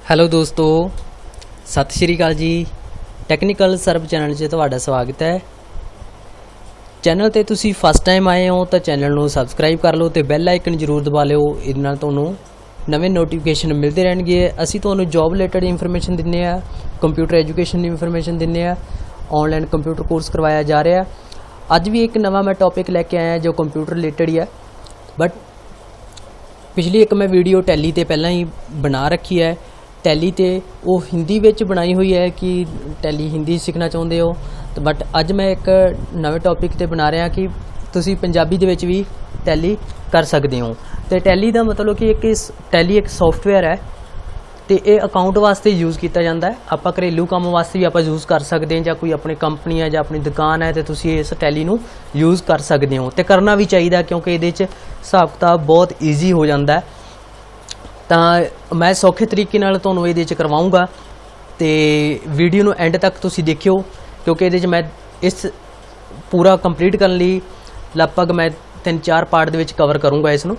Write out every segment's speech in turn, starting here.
Hello ਦੋਸਤੋ, ਸਤਿ ਸ਼੍ਰੀ ਅਕਾਲ ਜੀ। ਟੈਕਨੀਕਲ ਸਰਬ ਚੈਨਲ 'ਚ ਤੁਹਾਡਾ ਸਵਾਗਤ ਹੈ। ਚੈਨਲ ਤੇ ਤੁਸੀਂ ਫਸਟ ਟਾਈਮ ਆਏ ਹੋ ਤਾਂ ਚੈਨਲ ਨੂੰ ਸਬਸਕ੍ਰਾਈਬ ਕਰ ਲਓ ਤੇ ਬੈਲ ਆਈਕਨ ਜ਼ਰੂਰ ਦਬਾ ਲਿਓ। ਇਹਦੇ ਨਾਲ ਤੁਹਾਨੂੰ ਨਵੇਂ ਨੋਟੀਫਿਕੇਸ਼ਨ ਮਿਲਦੇ ਰਹਿਣਗੇ। ਅਸੀਂ ਤੁਹਾਨੂੰ ਜੌਬ ਰਿਲੇਟਡ ਇਨਫੋਰਮੇਸ਼ਨ ਦਿੰਦੇ ਆ, ਕੰਪਿਊਟਰ ਐਜੂਕੇਸ਼ਨ ਦੀ ਇਨਫੋਰਮੇਸ਼ਨ ਦਿੰਦੇ ਆ, ਆਨਲਾਈਨ ਕੰਪਿਊਟਰ ਕੋਰਸ ਕਰਵਾਇਆ ਜਾ ਰਿਹਾ। ਅੱਜ ਵੀ ਇੱਕ ਨਵਾਂ ਮੈਂ ਟੌਪਿਕ ਲੈ ਕੇ ਆਇਆ ਜੋ ਕੰਪਿਊਟਰ ਰਿਲੇਟਡ ਹੀ ਹੈ, ਬਟ ਪਿਛਲੀ ਇੱਕ ਮੈਂ ਵੀਡੀਓ ਟੈਲੀ ਤੇ ਪਹਿਲਾਂ ਹੀ ਬਣਾ ਰੱਖੀ ਹੈ। ਟੈਲੀ ਤੇ ਉਹ ਹਿੰਦੀ ਵਿੱਚ ਬਣਾਈ ਹੋਈ ਹੈ ਕਿ ਟੈਲੀ ਹਿੰਦੀ ਸਿੱਖਣਾ ਚਾਹੁੰਦੇ ਹੋ, ਬਟ ਅੱਜ ਮੈਂ ਇੱਕ ਨਵੇਂ ਟੌਪਿਕ ਤੇ ਬਣਾ ਰਿਹਾ ਕਿ ਤੁਸੀਂ ਪੰਜਾਬੀ ਦੇ ਵਿੱਚ ਵੀ ਟੈਲੀ ਕਰ ਸਕਦੇ ਹੋ। ਤੇ ਟੈਲੀ ਦਾ ਮਤਲਬ ਕਿ ਟੈਲੀ ਇੱਕ ਸੌਫਟਵੇਅਰ ਹੈ ਤੇ ਇਹ ਅਕਾਊਂਟ ਵਾਸਤੇ ਯੂਜ਼ ਕੀਤਾ ਜਾਂਦਾ ਹੈ। ਆਪਾਂ ਘਰੇਲੂ ਕੰਮ ਵਾਸਤੇ ਵੀ ਆਪਾਂ ਯੂਜ਼ ਕਰ ਸਕਦੇ ਹਾਂ, ਜਾਂ ਕੋਈ ਆਪਣੀ ਕੰਪਨੀ ਹੈ ਜਾਂ ਆਪਣੀ ਦੁਕਾਨ ਹੈ ਤੇ ਤੁਸੀਂ ਇਸ ਟੈਲੀ ਨੂੰ ਯੂਜ਼ ਕਰ ਸਕਦੇ ਹੋ ਤੇ ਕਰਨਾ ਵੀ ਚਾਹੀਦਾ, ਕਿਉਂਕਿ ਇਹਦੇ 'ਚ ਹਿਸਾਬ ਕਿਤਾਬ ਬਹੁਤ ਈਜ਼ੀ ਹੋ ਜਾਂਦਾ ਹੈ। ਤਾਂ ਮੈਂ ਸੌਖੇ ਤਰੀਕੇ ਨਾਲ ਤੁਹਾਨੂੰ ਇਹਦੇ 'ਚ ਕਰਵਾਊਂਗਾ ਤੇ ਵੀਡੀਓ ਨੂੰ ਐਂਡ ਤੱਕ ਤੁਸੀਂ ਦੇਖਿਓ, ਕਿਉਂਕਿ ਇਹਦੇ 'ਚ ਮੈਂ ਇਸ ਪੂਰਾ ਕੰਪਲੀਟ ਕਰਨ ਲਈ ਲਗਭਗ ਮੈਂ 3-4 ਪਾਰਟ ਦੇ ਵਿੱਚ ਕਵਰ ਕਰੂੰਗਾ ਇਸ ਨੂੰ।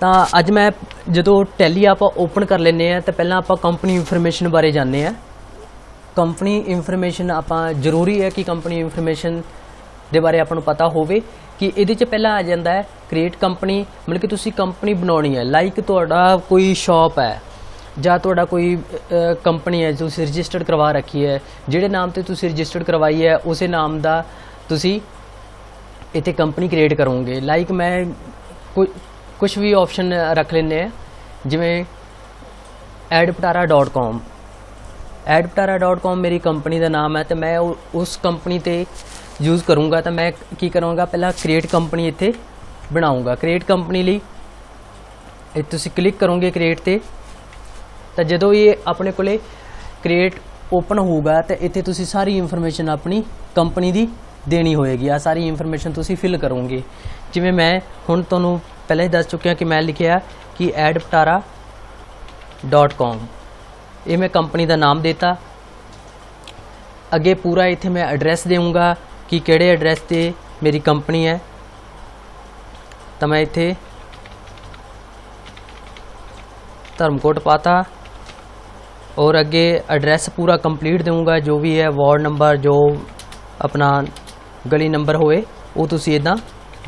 ਤਾਂ ਅੱਜ ਮੈਂ ਜਦੋਂ ਟੈਲੀ ਆਪਾਂ ਓਪਨ ਕਰ ਲੈਂਦੇ ਹਾਂ ਤਾਂ ਪਹਿਲਾਂ ਆਪਾਂ ਕੰਪਨੀ ਇਨਫੋਰਮੇਸ਼ਨ ਬਾਰੇ ਜਾਣਦੇ ਹਾਂ। ਕੰਪਨੀ ਇਨਫੋਰਮੇਸ਼ਨ ਆਪਾਂ ਜ਼ਰੂਰੀ ਹੈ ਕਿ ਕੰਪਨੀ ਇਨਫੋਰਮੇਸ਼ਨ ਦੇ ਬਾਰੇ ਆਪਾਂ ਨੂੰ ਪਤਾ ਹੋਵੇ ਕਿ ਇਹਦੇ 'ਚ ਪਹਿਲਾਂ ਆ ਜਾਂਦਾ ਹੈ ਕ੍ਰੀਏਟ ਕੰਪਨੀ, ਮਤਲਬ ਕਿ ਤੁਸੀਂ ਕੰਪਨੀ ਬਣਾਉਣੀ ਹੈ। ਲਾਈਕ ਤੁਹਾਡਾ ਕੋਈ ਸ਼ਾਪ ਹੈ ਜਾਂ ਤੁਹਾਡਾ ਕੋਈ ਕੰਪਨੀ ਹੈ ਤੁਸੀਂ ਰਜਿਸਟਰਡ ਕਰਵਾ ਰੱਖੀ ਹੈ, ਜਿਹੜੇ ਨਾਮ ਤੇ ਤੁਸੀਂ ਰਜਿਸਟਰਡ ਕਰਵਾਈ ਹੈ ਉਸੇ ਨਾਮ ਦਾ ਤੁਸੀਂ ਇੱਥੇ ਕੰਪਨੀ ਕ੍ਰੀਏਟ ਕਰੋਗੇ। ਲਾਈਕ ਮੈਂ ਕੁਛ ਵੀ ਆਪਸ਼ਨ ਰੱਖ ਲੈਂਦੇ ਆ, ਜਿਵੇਂ adptara.com। adptara.com ਮੇਰੀ ਕੰਪਨੀ ਦਾ ਨਾਮ ਹੈ ਤੇ ਮੈਂ ਉਸ ਕੰਪਨੀ ਤੇ ਯੂਜ਼ ਕਰੂੰਗਾ। ਤਾਂ ਮੈਂ ਕੀ ਕਰਾਂਗਾ, ਪਹਿਲਾਂ ਕ੍ਰੀਏਟ ਕੰਪਨੀ ਇੱਥੇ ਬਣਾਉਂਗਾ। ਕ੍ਰੀਏਟ ਕੰਪਨੀ ਲਈ ਇਹ ਤੁਸੀਂ ਕਲਿੱਕ ਕਰੋਗੇ ਕ੍ਰੀਏਟ ਤੇ, ਤਾਂ ਜਦੋਂ ਇਹ ਆਪਣੇ ਕੋਲੇ ਕ੍ਰੀਏਟ ਓਪਨ ਹੋਊਗਾ ਤਾਂ ਇੱਥੇ ਤੁਸੀਂ ਸਾਰੀ ਇਨਫੋਰਮੇਸ਼ਨ ਆਪਣੀ ਕੰਪਨੀ ਦੀ ਦੇਣੀ ਹੋਏਗੀ। ਆ ਸਾਰੀ ਇਨਫੋਰਮੇਸ਼ਨ ਤੁਸੀਂ ਫਿਲ ਕਰੋਗੇ। ਜਿਵੇਂ ਮੈਂ ਹੁਣ ਤੁਹਾਨੂੰ ਪਹਿਲਾਂ ਹੀ ਦੱਸ ਚੁੱਕਿਆ ਕਿ ਮੈਂ ਲਿਖਿਆ ਕਿ adptara.com, ਇਹ ਮੈਂ ਕੰਪਨੀ ਦਾ ਨਾਮ ਦੇਤਾ। ਅੱਗੇ ਪੂਰਾ ਇੱਥੇ ਮੈਂ ਐਡਰੈਸ ਦੇਵਾਂਗਾ ਕਿ ਕਿਹੜੇ ਐਡਰੈਸ ਤੇ ਮੇਰੀ ਕੰਪਨੀ ਹੈ। ਤਾਂ ਮੈਂ ਇੱਥੇ ਧਰਮਕੋਟ ਪਾਤਾ और ਅੱਗੇ ਐਡਰੈਸ ਪੂਰਾ ਕੰਪਲੀਟ ਦੇਵਾਂਗਾ, ਜੋ ਵੀ ਹੈ ਵਾਰਡ ਨੰਬਰ, ਜੋ ਆਪਣਾ ਗਲੀ ਨੰਬਰ ਹੋਏ ਉਹ ਤੁਸੀਂ ਇੱਦਾਂ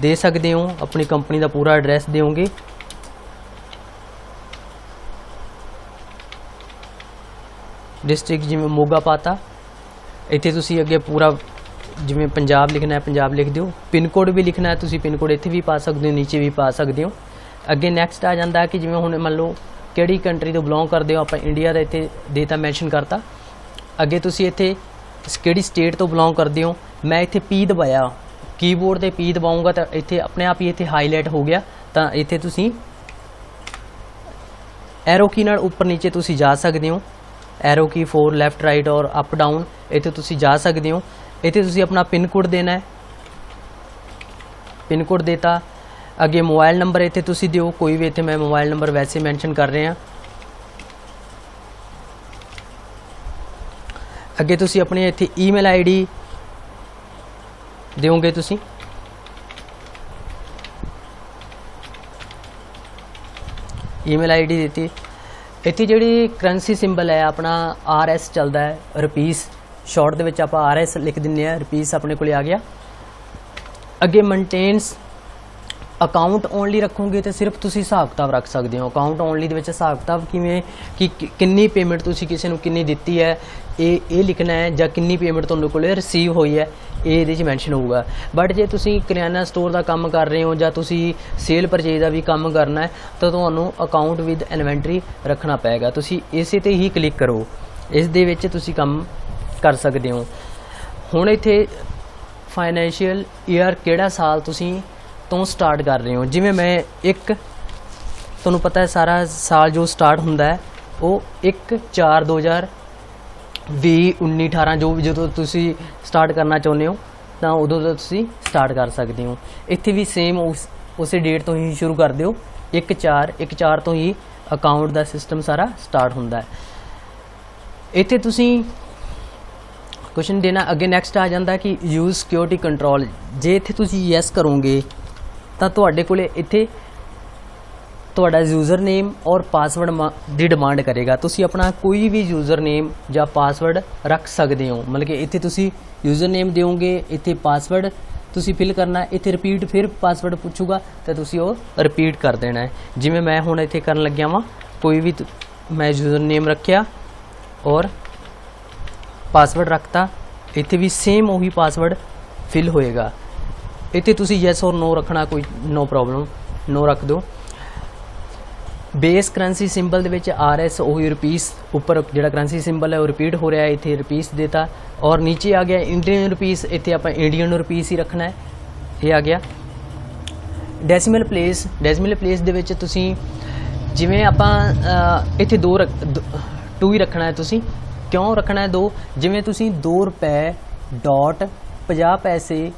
ਦੇ ਸਕਦੇ ਹੋ। ਆਪਣੀ ਕੰਪਨੀ ਦਾ ਪੂਰਾ ਐਡਰੈਸ ਦਿਓਗੇ। ਡਿਸਟ੍ਰਿਕਟ ਜਿਵੇਂ ਮੋਗਾ ਪਾਤਾ। ਇੱਥੇ ਤੁਸੀਂ ਅੱਗੇ ਪੂਰਾ ਜਿਵੇਂ ਪੰਜਾਬ ਲਿਖਣਾ ਹੈ ਪੰਜਾਬ ਲਿਖ ਦਿਓ। ਪਿਨ ਕੋਡ ਵੀ ਲਿਖਣਾ ਹੈ ਤੁਸੀਂ ਪਿਨ ਕੋਡ ਇੱਥੇ ਵੀ ਪਾ ਸਕਦੇ ਹੋ, ਨੀਚੇ ਵੀ ਪਾ ਸਕਦੇ ਹੋ। ਅੱਗੇ ਨੈਕਸਟ ਆ ਜਾਂਦਾ ਕਿ ਜਿਵੇਂ ਹੁਣ ਮੰਨ ਲਓ ਕਿਹੜੀ ਕੰਟਰੀ ਤੋਂ ਬਿਲੋਂਗ ਕਰਦੇ ਹੋ, ਆਪਾਂ ਇੰਡੀਆ ਦਾ ਇੱਥੇ ਡੇਟਾ ਮੈਂਸ਼ਨ ਕਰਤਾ। ਅੱਗੇ ਤੁਸੀਂ ਇੱਥੇ ਕਿਹੜੀ ਸਟੇਟ ਤੋਂ ਬਿਲੋਂਗ ਕਰਦੇ ਹੋ, ਮੈਂ ਇੱਥੇ ਪੀ ਦਬਾਇਆ, ਕੀਬੋਰਡ ਤੇ ਪੀ ਦਬਾਊਂਗਾ ਤਾਂ ਇੱਥੇ ਆਪਣੇ ਆਪ ਹੀ ਇੱਥੇ ਹਾਈਲਾਈਟ ਹੋ ਗਿਆ। ਤਾਂ ਇੱਥੇ ਤੁਸੀਂ ਐਰੋ ਕੀ ਨਾਲ ਉੱਪਰ ਨੀਚੇ ਤੁਸੀਂ ਜਾ ਸਕਦੇ ਹੋ। ਐਰੋ ਕੀ ਫੋਰ ਲੈਫਟ ਰਾਈਟ ਔਰ ਅਪ ਡਾਊਨ, ਇੱਥੇ ਤੁਸੀਂ ਜਾ ਸਕਦੇ ਹੋ। ਇੱਥੇ ਤੁਸੀਂ ਆਪਣਾ ਪਿਨ ਕੋਡ ਦੇਣਾ ਹੈ, ਪਿਨ ਕੋਡ ਦੇਤਾ। ਅੱਗੇ ਮੋਬਾਈਲ ਨੰਬਰ ਇੱਥੇ ਤੁਸੀਂ ਦਿਓ ਕੋਈ ਵੀ, ਇੱਥੇ ਮੈਂ ਮੋਬਾਈਲ ਨੰਬਰ ਵੈਸੇ ਮੈਂਸ਼ਨ ਕਰ ਰਿਹਾ। ਅੱਗੇ ਤੁਸੀਂ ਆਪਣੇ ਇੱਥੇ ਈਮੇਲ ਆਈਡੀ ਦਿਓਗੇ। ਤੁਸੀਂ ਈਮੇਲ ਆਈਡੀ ਦਿੱਤੀ। ਇੱਥੇ ਜਿਹੜੀ ਕਰੰਸੀ ਸਿੰਬਲ ਹੈ ਆਪਣਾ RS ਚੱਲਦਾ ਹੈ, ਰੁਪੀਸ ਸ਼ਾਰਟ ਦੇ ਵਿੱਚ ਆਪਾਂ RS ਲਿਖ ਦਿੰਦੇ ਹਾਂ, ਰੁਪੀਸ ਆਪਣੇ ਕੋਲ ਆ ਗਿਆ। ਅੱਗੇ ਮੇਨਟੇਨਸ ਅਕਾਊਂਟ ਓਨਲੀ ਰੱਖੋਗੇ ਤੇ ਸਿਰਫ ਤੁਸੀਂ ਹਿਸਾਬ ਕਿਤਾਬ ਰੱਖ ਸਕਦੇ ਹੋ। ਅਕਾਊਂਟ ਓਨਲੀ ਦੇ ਵਿੱਚ ਹਿਸਾਬ ਕਿਤਾਬ ਕਿਵੇਂ, ਕਿ ਕਿੰਨੀ ਪੇਮੈਂਟ ਤੁਸੀਂ ਕਿਸੇ ਨੂੰ ਕਿੰਨੀ ਦਿੱਤੀ ਹੈ ਇਹ ਲਿਖਣਾ ਹੈ, ਜਾਂ ਕਿੰਨੀ ਪੇਮੈਂਟ ਤੁਹਾਡੇ ਕੋਲ ਰਿਸੀਵ ਹੋਈ ਹੈ ਇਹ ਇਹਦੇ 'ਚ ਮੈਂਸ਼ਨ ਹੋਊਗਾ। ਬਟ ਜੇ ਤੁਸੀਂ ਕਰਿਆਨਾ ਸਟੋਰ ਦਾ ਕੰਮ ਕਰ ਰਹੇ ਹੋ ਜਾਂ ਤੁਸੀਂ ਸੇਲ ਪਰਚੇਜ ਦਾ ਵੀ ਕੰਮ ਕਰਨਾ ਹੈ ਤਾਂ ਤੁਹਾਨੂੰ ਅਕਾਊਂਟ ਵਿਦ ਇਨਵੈਂਟਰੀ ਰੱਖਣਾ ਪਏਗਾ। ਤੁਸੀਂ ਇਸੇ ਤੇ ਹੀ ਕਲਿੱਕ ਕਰੋ, ਇਸ ਦੇ ਵਿੱਚ ਤੁਸੀਂ ਕੰਮ ਕਰ ਸਕਦੇ ਹੋ। ਹੁਣ ਇੱਥੇ ਫਾਈਨੈਂਸ਼ੀਅਲ ਈਅਰ ਕਿਹੜਾ ਸਾਲ ਤੁਸੀਂ ਤੋਂ ਸਟਾਰਟ ਕਰ ਰਹੇ ਹੋ। ਜਿਵੇਂ ਮੈਂ ਤੁਹਾਨੂੰ ਪਤਾ ਹੈ ਸਾਰਾ ਸਾਲ ਜੋ ਸਟਾਰਟ ਹੁੰਦਾ ਹੈ ਉਹ 1/4/2020, 19, 18 ਜੋ ਜਦੋਂ ਤੁਸੀਂ ਸਟਾਰਟ ਕਰਨਾ ਚਾਹੁੰਦੇ ਹੋ ਤਾਂ ਉਦੋਂ ਤੋਂ ਤੁਸੀਂ ਸਟਾਰਟ ਕਰ ਸਕਦੇ ਹੋ। ਇੱਥੇ ਵੀ ਸੇਮ ਉਸੇ ਡੇਟ ਤੋਂ ਹੀ ਸ਼ੁਰੂ ਕਰ ਦਿਓ। 1/4 ਤੋਂ ਹੀ ਅਕਾਊਂਟ ਦਾ ਸਿਸਟਮ ਸਾਰਾ ਸਟਾਰਟ ਹੁੰਦਾ ਹੈ। ਇੱਥੇ ਤੁਸੀਂ ਕੁਐਸਚਨ ਦੇਣਾ। ਅੱਗੇ ਨੈਕਸਟ ਆ ਜਾਂਦਾ ਕਿ ਯੂਜ਼ ਸਿਕਿਉਰਿਟੀ ਕੰਟਰੋਲ। ਜੇ ਇੱਥੇ ਤੁਸੀਂ ਯੈਸ ਕਰੋਗੇ ਤਾਂ ਤੁਹਾਡੇ ਕੋਲੇ ਇੱਥੇ ਤੁਹਾਡਾ ਯੂਜ਼ਰ ਨੇਮ ਔਰ ਪਾਸਵਰਡ ਦੀ ਡਿਮਾਂਡ ਕਰੇਗਾ। ਤੁਸੀਂ ਆਪਣਾ ਕੋਈ ਵੀ ਯੂਜ਼ਰ ਨੇਮ ਜਾਂ ਪਾਸਵਰਡ ਰੱਖ ਸਕਦੇ ਹੋ। ਮਤਲਬ ਕਿ ਇੱਥੇ ਤੁਸੀਂ ਯੂਜ਼ਰ ਨੇਮ ਦਿਓਗੇ, ਇੱਥੇ ਪਾਸਵਰਡ ਤੁਸੀਂ ਫਿਲ ਕਰਨਾ, ਇੱਥੇ ਰਿਪੀਟ ਫਿਰ ਪਾਸਵਰਡ ਪੁੱਛੂਗਾ ਤਾਂ ਤੁਸੀਂ ਉਹ ਰਿਪੀਟ ਕਰ ਦੇਣਾ ਹੈ। ਜਿਵੇਂ ਮੈਂ ਹੁਣ ਇੱਥੇ ਕਰਨ ਲੱਗਿਆ ਵਾਂ, ਕੋਈ ਵੀ ਮੈਂ ਯੂਜ਼ਰ ਨੇਮ ਰੱਖਿਆ ਔਰ ਪਾਸਵਰਡ ਰੱਖਤਾ, ਇੱਥੇ ਵੀ ਸੇਮ ਉਹੀ ਪਾਸਵਰਡ ਫਿਲ ਹੋਏਗਾ। ਇੱਥੇ ਤੁਸੀਂ ਯੈਸ ਔਰ ਨੋ ਰੱਖਣਾ, ਕੋਈ ਨੋ ਪ੍ਰੋਬਲਮ, ਨੋ ਰੱਖ ਦਿਓ। ਬੇਸ ਕਰੰਸੀ ਸਿੰਬਲ ਦੇ ਵਿੱਚ RS ਉਹੀ ਰੁਪੀਸ, ਉੱਪਰ ਜਿਹੜਾ ਕਰੰਸੀ ਸਿੰਬਲ ਹੈ ਉਹ ਰਿਪੀਟ ਹੋ ਰਿਹਾ ਹੈ, ਇੱਥੇ ਰੁਪੀਸ ਦੇਤਾ। ਔਰ ਨੀਚੇ ਆ ਗਿਆ ਇੰਡੀਅਨ ਰੁਪੀਸ, ਇੱਥੇ ਆਪਾਂ ਇੰਡੀਅਨ ਰੁਪੀਸ ਹੀ ਰੱਖਣਾ ਹੈ, ਇਹ ਆ ਗਿਆ। ਡੈਸੀਮਲ ਪਲੇਸ, ਡੈਸੀਮਲ ਪਲੇਸ ਦੇ ਵਿੱਚ ਤੁਸੀਂ ਜਿਵੇਂ ਆਪਾਂ ਇੱਥੇ 2 ਹੀ ਰੱਖਣਾ ਹੈ। ਤੁਸੀਂ ਕਿਉਂ ਰੱਖਣਾ ਹੈ 2? ਜਿਵੇਂ ਤੁਸੀਂ 2 ਰੁਪਏ ਡਾਟ 50 ਪੈਸੇ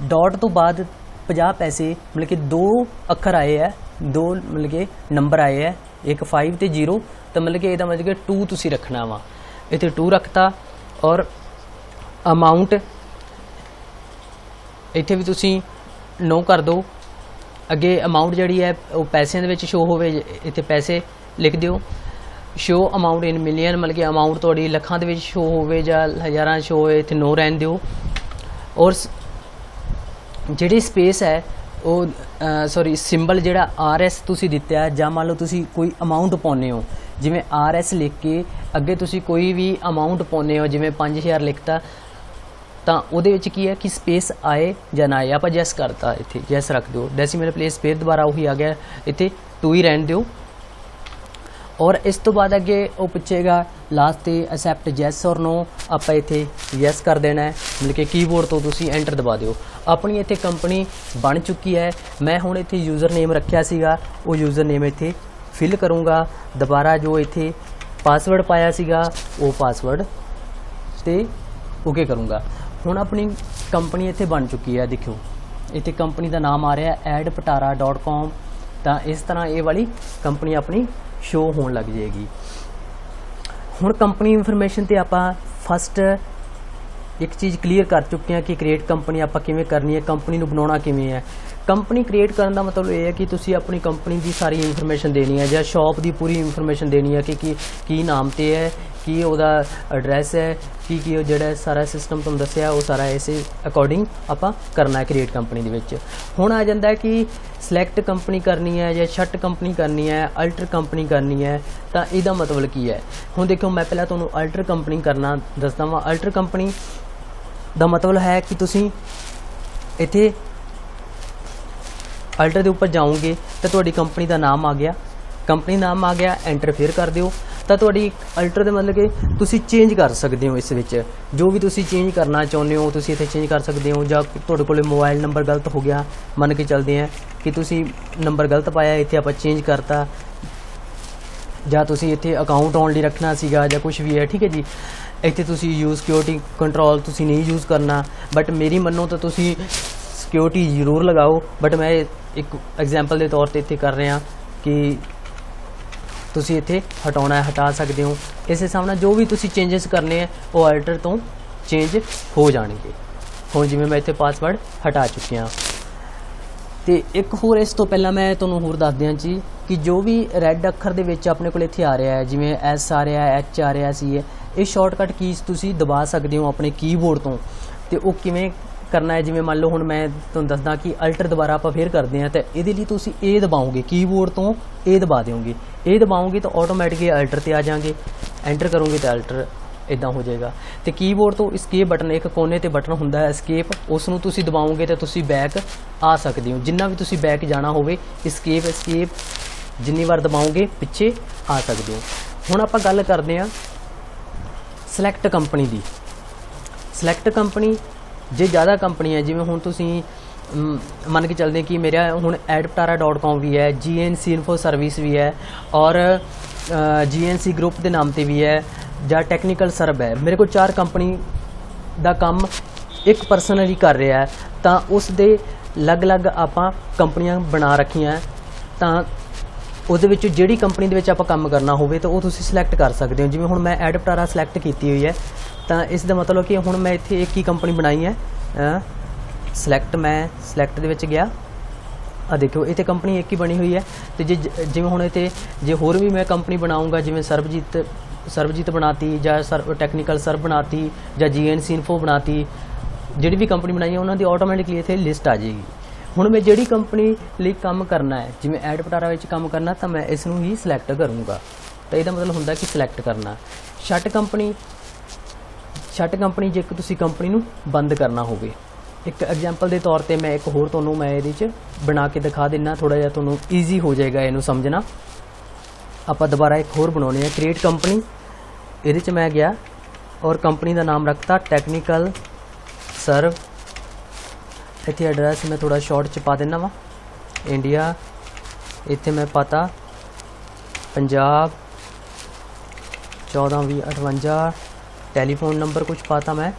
ਡਾਟ ਤੋਂ ਬਾਅਦ 50 ਪੈਸੇ ਮਤਲਬ ਕਿ 2 ਅੱਖਰ ਆਏ ਹੈ, 2 ਮਤਲਬ ਕਿ ਨੰਬਰ ਆਏ ਹੈ, ਇੱਕ 5 ਤੇ 0, ਤਾਂ ਮਤਲਬ ਕਿ ਇਹਦਾ ਮਤਲਬ ਕਿ 2 ਤੁਸੀਂ ਰੱਖਣਾ ਵਾ। ਇੱਥੇ 2 ਰੱਖਤਾ। ਔਰ ਅਮਾਊਂਟ ਇੱਥੇ ਵੀ ਤੁਸੀਂ ਨੋ ਕਰ ਦਿਓ। ਅੱਗੇ ਅਮਾਊਂਟ ਜਿਹੜੀ ਹੈ ਉਹ ਪੈਸਿਆਂ ਦੇ ਵਿੱਚ ਸ਼ੋ ਹੋਵੇ, ਇੱਥੇ ਪੈਸੇ ਲਿਖ ਦਿਓ। ਸ਼ੋ ਅਮਾਊਂਟ ਇਨ ਮਿਲੀਅਨ, ਮਤਲਬ ਕਿ ਅਮਾਊਂਟ ਤੁਹਾਡੀ ਲੱਖਾਂ ਦੇ ਵਿੱਚ ਸ਼ੋ ਹੋਵੇ ਜਾਂ ਹਜ਼ਾਰਾਂ ਸ਼ੋ ਹੋਵੇ, ਇੱਥੇ ਨੋ ਰਹਿਣ ਦਿਓ। ਔਰ ਜਿਹੜੀ ਸਪੇਸ ਹੈ ਉਹ ਸਿੰਬਲ ਜਿਹੜਾ RS ਤੁਸੀਂ ਦਿੱਤਾ ਹੈ, ਜਾਂ ਮੰਨ ਲਓ ਤੁਸੀਂ ਕੋਈ ਅਮਾਊਂਟ ਪਾਉਂਦੇ ਹੋ, ਜਿਵੇਂ RS ਲਿਖ ਕੇ ਅੱਗੇ ਤੁਸੀਂ ਕੋਈ ਵੀ ਅਮਾਊਂਟ ਪਾਉਂਦੇ ਹੋ, ਜਿਵੇਂ 5000 ਲਿਖਤਾ, ਤਾਂ ਉਹਦੇ ਵਿੱਚ ਕੀ ਹੈ ਕਿ ਸਪੇਸ ਆਏ ਜਾਂ ਨਾ ਆਏ, ਆਪਾਂ ਜੈਸ ਕਰਤਾ, ਇੱਥੇ ਜੈਸ ਰੱਖ ਦਿਓ। ਡੈਸੀਮਲ ਪਲੇਸ ਫਿਰ ਦੁਬਾਰਾ ਉਹੀ ਆ ਗਿਆ, ਇੱਥੇ 2 ਹੀ ਰਹਿਣ ਦਿਓ। ਔਰ ਇਸ ਤੋਂ ਬਾਅਦ ਅੱਗੇ ਉਹ ਪੁੱਛੇਗਾ ਲਾਸਟ ਤੇ ਅਸੈਪਟ ਯੈਸ ਔਰ ਨੋ, ਆਪਾਂ ਇੱਥੇ ਯੈਸ ਕਰ ਦੇਣਾ ਹੈ। ਮਤਲਬ ਕਿ ਕੀਬੋਰਡ ਤੋਂ ਤੁਸੀਂ ਐਂਟਰ ਦਬਾ ਦਿਓ। ਆਪਣੀ ਇੱਥੇ ਕੰਪਨੀ ਬਣ ਚੁੱਕੀ ਹੈ। ਮੈਂ ਹੁਣ ਇੱਥੇ ਯੂਜ਼ਰ ਨੇਮ ਰੱਖਿਆ ਸੀਗਾ, ਉਹ ਯੂਜ਼ਰ ਨੇਮ ਇੱਥੇ ਫਿਲ ਕਰੂੰਗਾ। ਦੁਬਾਰਾ ਜੋ ਇੱਥੇ ਪਾਸਵਰਡ ਪਾਇਆ ਸੀਗਾ ਉਹ ਪਾਸਵਰਡ ਤੇ ਓਕੇ ਕਰੂੰਗਾ। ਹੁਣ ਆਪਣੀ ਕੰਪਨੀ ਇੱਥੇ ਬਣ ਚੁੱਕੀ ਹੈ। ਦੇਖਿਓ ਇੱਥੇ ਕੰਪਨੀ ਦਾ ਨਾਮ ਆ ਰਿਹਾ adpatara.com, ਤਾਂ ਇਸ ਤਰ੍ਹਾਂ ਇਹ ਵਾਲੀ ਕੰਪਨੀ ਆਪਣੀ ਸ਼ੋ ਹੋਣ ਲੱਗ ਜਾਏਗੀ। ਹੁਣ ਕੰਪਨੀ ਇਨਫੋਰਮੇਸ਼ਨ ਤੇ ਆਪਾਂ ਫਸਟ ਇੱਕ ਚੀਜ਼ ਕਲੀਅਰ ਕਰ ਚੁੱਕੇ ਹਾਂ ਕਿ ਕ੍ਰੀਏਟ ਕੰਪਨੀ ਆਪਾਂ ਕਿਵੇਂ ਕਰਨੀ ਹੈ, ਕੰਪਨੀ ਨੂੰ ਬਣਾਉਣਾ ਕਿਵੇਂ ਹੈ। ਕੰਪਨੀ ਕ੍ਰੀਏਟ ਕਰਨ ਦਾ ਮਤਲਬ ਇਹ ਹੈ ਕਿ ਤੁਸੀਂ ਆਪਣੀ ਕੰਪਨੀ ਦੀ ਸਾਰੀ ਇਨਫੋਰਮੇਸ਼ਨ ਦੇਣੀ ਹੈ, ਜਾਂ ਸ਼ਾਪ ਦੀ ਪੂਰੀ ਇਨਫੋਰਮੇਸ਼ਨ ਦੇਣੀ ਹੈ ਕਿ ਕੀ ਨਾਮ ਤੇ ਹੈ, ਕੀ ਉਹਦਾ ਐਡਰੈਸ ਹੈ, ਕੀ ਉਹ ਜਿਹੜਾ ਸਾਰਾ ਸਿਸਟਮ ਤੁਹਾਨੂੰ ਦੱਸਿਆ ਉਹ ਸਾਰਾ ਇਸੇ ਅਕੋਰਡਿੰਗ ਆਪਾਂ ਕਰਨਾ ਹੈ ਕ੍ਰੀਏਟ ਕੰਪਨੀ ਦੇ ਵਿੱਚ। ਹੁਣ ਆ ਜਾਂਦਾ ਹੈ ਕਿ ਸਿਲੈਕਟ ਕੰਪਨੀ ਕਰਨੀ ਹੈ ਜਾਂ ਸ਼ਟ ਕੰਪਨੀ ਕਰਨੀ ਹੈ, ਅਲਟਰ ਕੰਪਨੀ ਕਰਨੀ ਹੈ, ਤਾਂ ਇਹਦਾ ਮਤਲਬ ਕੀ ਹੈ। ਹੁਣ ਦੇਖੋ ਮੈਂ ਪਹਿਲਾਂ ਤੁਹਾਨੂੰ ਅਲਟਰ ਕੰਪਨੀ ਕਰਨਾ ਦੱਸਦਾ ਵਾਂ। ਅਲਟਰ ਕੰਪਨੀ ਦਾ ਮਤਲਬ ਹੈ ਕਿ ਤੁਸੀਂ ਇੱਥੇ ਅਲਟਰ ਦੇ ਉੱਪਰ ਜਾਓਗੇ ਤਾਂ ਤੁਹਾਡੀ ਕੰਪਨੀ ਦਾ ਨਾਮ ਆ ਗਿਆ, ਕੰਪਨੀ ਨਾਮ ਆ ਗਿਆ, ਐਂਟਰ ਫਿਰ ਕਰ ਦਿਓ ਤਾਂ ਤੁਹਾਡੀ ਅਲਟਰ ਦੇ ਮਤਲਬ ਕਿ ਤੁਸੀਂ ਚੇਂਜ ਕਰ ਸਕਦੇ ਹੋ। ਇਸ ਵਿੱਚ ਜੋ ਵੀ ਤੁਸੀਂ ਚੇਂਜ ਕਰਨਾ ਚਾਹੁੰਦੇ ਹੋ ਤੁਸੀਂ ਇੱਥੇ ਚੇਂਜ ਕਰ ਸਕਦੇ ਹੋ। ਜਾਂ ਤੁਹਾਡੇ ਕੋਲ ਮੋਬਾਈਲ ਨੰਬਰ ਗਲਤ ਹੋ ਗਿਆ, ਮੰਨ ਕੇ ਚੱਲਦੇ ਹਾਂ ਕਿ ਤੁਸੀਂ ਨੰਬਰ ਗਲਤ ਪਾਇਆ, ਇੱਥੇ ਆਪਾਂ ਚੇਂਜ ਕਰਤਾ, ਜਾਂ ਤੁਸੀਂ ਇੱਥੇ ਅਕਾਊਂਟ ਓਨਲੀ ਰੱਖਣਾ ਸੀਗਾ ਜਾਂ ਕੁਝ ਵੀ ਹੈ, ਠੀਕ ਹੈ ਜੀ। ਇੱਥੇ ਤੁਸੀਂ ਯੂਜ਼ ਸਿਕਿਉਰਿਟੀ ਕੰਟਰੋਲ ਤੁਸੀਂ ਨਹੀਂ ਯੂਜ਼ ਕਰਨਾ, ਬਟ ਮੇਰੀ ਮੰਨੋ ਤਾਂ ਤੁਸੀਂ ਸਿਕਿਉਰਿਟੀ ਜ਼ਰੂਰ ਲਗਾਓ, ਬਟ ਮੈਂ ਇੱਕ ਐਗਜ਼ਾਮਪਲ ਦੇ ਤੌਰ ਤੇ ਇੱਥੇ ਕਰ ਰਿਹਾ ਕਿ ਤੁਸੀਂ ਇੱਥੇ ਹਟਾਉਣਾ ਹੈ, ਹਟਾ ਸਕਦੇ ਹੋ। ਇਸ ਹਿਸਾਬ ਨਾਲ ਜੋ ਵੀ ਤੁਸੀਂ ਚੇਂਜਸ ਕਰਨੇ ਹੈ ਉਹ ਅਲਟਰ ਤੋਂ ਚੇਂਜ ਹੋ ਜਾਣਗੇ। ਹੁਣ ਜਿਵੇਂ ਮੈਂ ਇੱਥੇ ਪਾਸਵਰਡ ਹਟਾ ਚੁੱਕਿਆ। ਤੇ ਇੱਕ ਹੋਰ ਇਸ ਤੋਂ ਪਹਿਲਾਂ ਮੈਂ ਤੁਹਾਨੂੰ ਹੋਰ ਦੱਸ ਦਿਆਂ ਜੀ ਕਿ ਜੋ ਵੀ ਰੈੱਡ ਅੱਖਰ ਦੇ ਵਿੱਚ ਆਪਣੇ ਕੋਲ ਇੱਥੇ ਆ ਰਿਹਾ ਹੈ, ਜਿਵੇਂ S ਆ ਰਿਹਾ, H ਆ ਰਿਹਾ, C ਹੈ, ਇਹ ਸ਼ਾਰਟਕਟ ਕੀਜ਼ ਤੁਸੀਂ ਦਬਾ ਸਕਦੇ ਹੋ ਆਪਣੇ ਕੀਬੋਰਡ ਤੋਂ। ਤੇ ਉਹ ਕਿਵੇਂ ਕਰਨਾ ਹੈ, ਜਿਵੇਂ ਮੰਨ ਲਓ ਹੁਣ ਮੈਂ ਤੁਹਾਨੂੰ ਦੱਸਦਾ ਕਿ ਅਲਟਰ ਦੁਬਾਰਾ ਆਪਾਂ ਫੇਰ ਕਰਦੇ ਹਾਂ, ਤਾਂ ਇਹਦੇ ਲਈ ਤੁਸੀਂ ਇਹ ਦਬਾਓਗੇ, ਕੀਬੋਰਡ ਤੋਂ ਇਹ ਦਬਾ ਦਿਓਗੇ। ਇਹ ਦਬਾਓਗੇ ਤਾਂ ਆਟੋਮੈਟਿਕਲੀ ਅਲਟਰ ਤੇ ਆ ਜਾਓਗੇ, ਐਂਟਰ ਕਰੋਗੇ ਤਾਂ ਅਲਟਰ ਇਦਾਂ ਹੋ ਜਾਏਗਾ। ਤੇ ਕੀਬੋਰਡ ਤੋਂ escape ਬਟਨ, ਇੱਕ ਕੋਨੇ ਤੇ ਬਟਨ ਹੁੰਦਾ ਹੈ escape, ਉਸ ਨੂੰ ਤੁਸੀਂ ਦਬਾਓਗੇ ਤਾਂ ਤੁਸੀਂ ਬੈਕ ਆ ਸਕਦੇ ਹੋ। ਜਿੰਨਾ ਵੀ ਤੁਸੀਂ ਬੈਕ ਜਾਣਾ ਹੋਵੇ escape ਜਿੰਨੀ ਵਾਰ ਦਬਾਓਗੇ ਪਿੱਛੇ ਆ ਸਕਦੇ ਹੋ। ਹੁਣ ਆਪਾਂ ਗੱਲ ਕਰਦੇ ਹਾਂ ਸਿਲੈਕਟ ਕੰਪਨੀ ਦੀ। ਸਿਲੈਕਟ ਕੰਪਨੀ ਜੇ ਜ਼ਿਆਦਾ ਕੰਪਨੀ ਹੈ, ਜਿਵੇਂ ਹੁਣ ਤੁਸੀਂ ਮੰਨ ਕੇ ਚੱਲਦੇ ਕਿ ਮੇਰਾ ਹੁਣ adpatara.com ਵੀ ਹੈ, GNC ਇਨਫੋ ਸਰਵਿਸ ਵੀ ਹੈ, ਔਰ GNC ਗਰੁੱਪ ਦੇ ਨਾਮ ਤੇ ਵੀ ਹੈ, ਜਾਂ ਟੈਕਨੀਕਲ ਸਰਬ ਹੈ। ਮੇਰੇ ਕੋਲ 4 ਕੰਪਨੀ ਦਾ ਕੰਮ ਇੱਕ ਪਰਸਨ ਹੀ ਕਰ ਰਿਹਾ ਹੈ, ਤਾਂ ਉਸ ਦੇ ਅਲੱਗ-ਅਲੱਗ ਆਪਾਂ ਕੰਪਨੀਆਂ ਬਣਾ ਰੱਖੀਆਂ। ਤਾਂ ਉਹਦੇ ਵਿੱਚ ਜਿਹੜੀ ਕੰਪਨੀ ਦੇ ਵਿੱਚ ਆਪਾਂ ਕੰਮ ਕਰਨਾ ਹੋਵੇ ਤਾਂ ਉਹ ਤੁਸੀਂ ਸਿਲੈਕਟ ਕਰ ਸਕਦੇ ਹੋ। ਜਿਵੇਂ ਹੁਣ ਮੈਂ adpatara ਸਿਲੈਕਟ ਕੀਤੀ ਹੋਈ ਹੈ, ਤਾਂ ਇਸ ਦਾ ਮਤਲਬ ਕਿ ਹੁਣ ਮੈਂ ਇੱਥੇ ਇੱਕ ਹੀ ਕੰਪਨੀ ਬਣਾਈ ਹੈ ਸਿਲੈਕਟ। ਮੈਂ ਸਿਲੈਕਟ ਦੇ ਵਿੱਚ ਗਿਆ, ਆ ਦੇਖੋ ਇੱਥੇ ਕੰਪਨੀ ਇੱਕ ਹੀ ਬਣੀ ਹੋਈ ਹੈ। ਤੇ ਜਿਵੇਂ ਹੁਣ ਇੱਥੇ ਜੇ ਹੋਰ ਵੀ ਮੈਂ ਕੰਪਨੀ ਬਣਾਉਂਗਾ, ਜਿਵੇਂ ਸਰਬਜੀਤ ਬਣਾਤੀ ਜਾਂ ਟੈਕਨੀਕਲ ਸਰਬ ਬਣਾਤੀ ਜਾਂ GNC ਇਨਫੋ ਬਣਾਤੀ, ਜਿਹੜੀ ਵੀ ਕੰਪਨੀ ਬਣਾਈ ਹੈ ਉਹਨਾਂ ਦੀ ਆਟੋਮੈਟਿਕਲੀ ਇੱਥੇ ਲਿਸਟ ਆ ਜਾਏਗੀ। ਹੁਣ ਮੈਂ ਜਿਹੜੀ ਕੰਪਨੀ ਲਈ ਕੰਮ ਕਰਨਾ ਹੈ, ਜਿਵੇਂ ਐਡ ਪਟਾਰਾ ਵਿੱਚ ਕੰਮ ਕਰਨਾ, ਤਾਂ ਮੈਂ ਇਸ ਨੂੰ ਹੀ ਸਿਲੈਕਟ ਕਰੂੰਗਾ। ਤਾਂ ਇਹਦਾ ਮਤਲਬ ਹੁੰਦਾ ਕਿ ਸਿਲੈਕਟ ਕਰਨਾ। ਸ਼ਟ ਕੰਪਨੀ ਜੇ ਤੁਸੀਂ ਕੰਪਨੀ ਨੂੰ ਬੰਦ ਕਰਨਾ ਹੋਵੇ। ਇੱਕ ਐਗਜ਼ਾਮਪਲ ਦੇ ਤੌਰ ਤੇ ਮੈਂ ਇੱਕ ਹੋਰ ਤੁਹਾਨੂੰ ਮੈਂ ਇਹਦੇ 'ਚ ਬਣਾ ਕੇ ਦਿਖਾ ਦਿੰਦਾ, ਥੋੜਾ ਜਿਹਾ ਤੁਹਾਨੂੰ ਈਜ਼ੀ ਹੋ ਜਾਏਗਾ ਇਹਨੂੰ ਸਮਝਣਾ। ਆਪਾਂ ਦੁਬਾਰਾ ਇੱਕ ਹੋਰ ਬਣਾਉਣੀ ਹੈ, ਕ੍ਰੀਏਟ ਕੰਪਨੀ। ਇਹਦੇ 'ਚ ਮੈਂ ਗਿਆ ਔਰ ਕੰਪਨੀ ਦਾ ਨਾਮ ਰੱਖਤਾ ਟੈਕਨੀਕਲ ਸਰਵ। ਇੱਥੇ ਐਡਰੈਸ ਮੈਂ ਥੋੜਾ ਸ਼ਾਰਟ 'ਚ ਪਾ ਦਿੰਦਾ ਵਾ, ਇੰਡੀਆ। ਇੱਥੇ ਮੈਂ ਪਾਤਾ ਪੰਜਾਬ 142058, ਟੈਲੀਫੋਨ ਨੰਬਰ ਕੁਝ ਪਾਤਾ ਮੈਂ,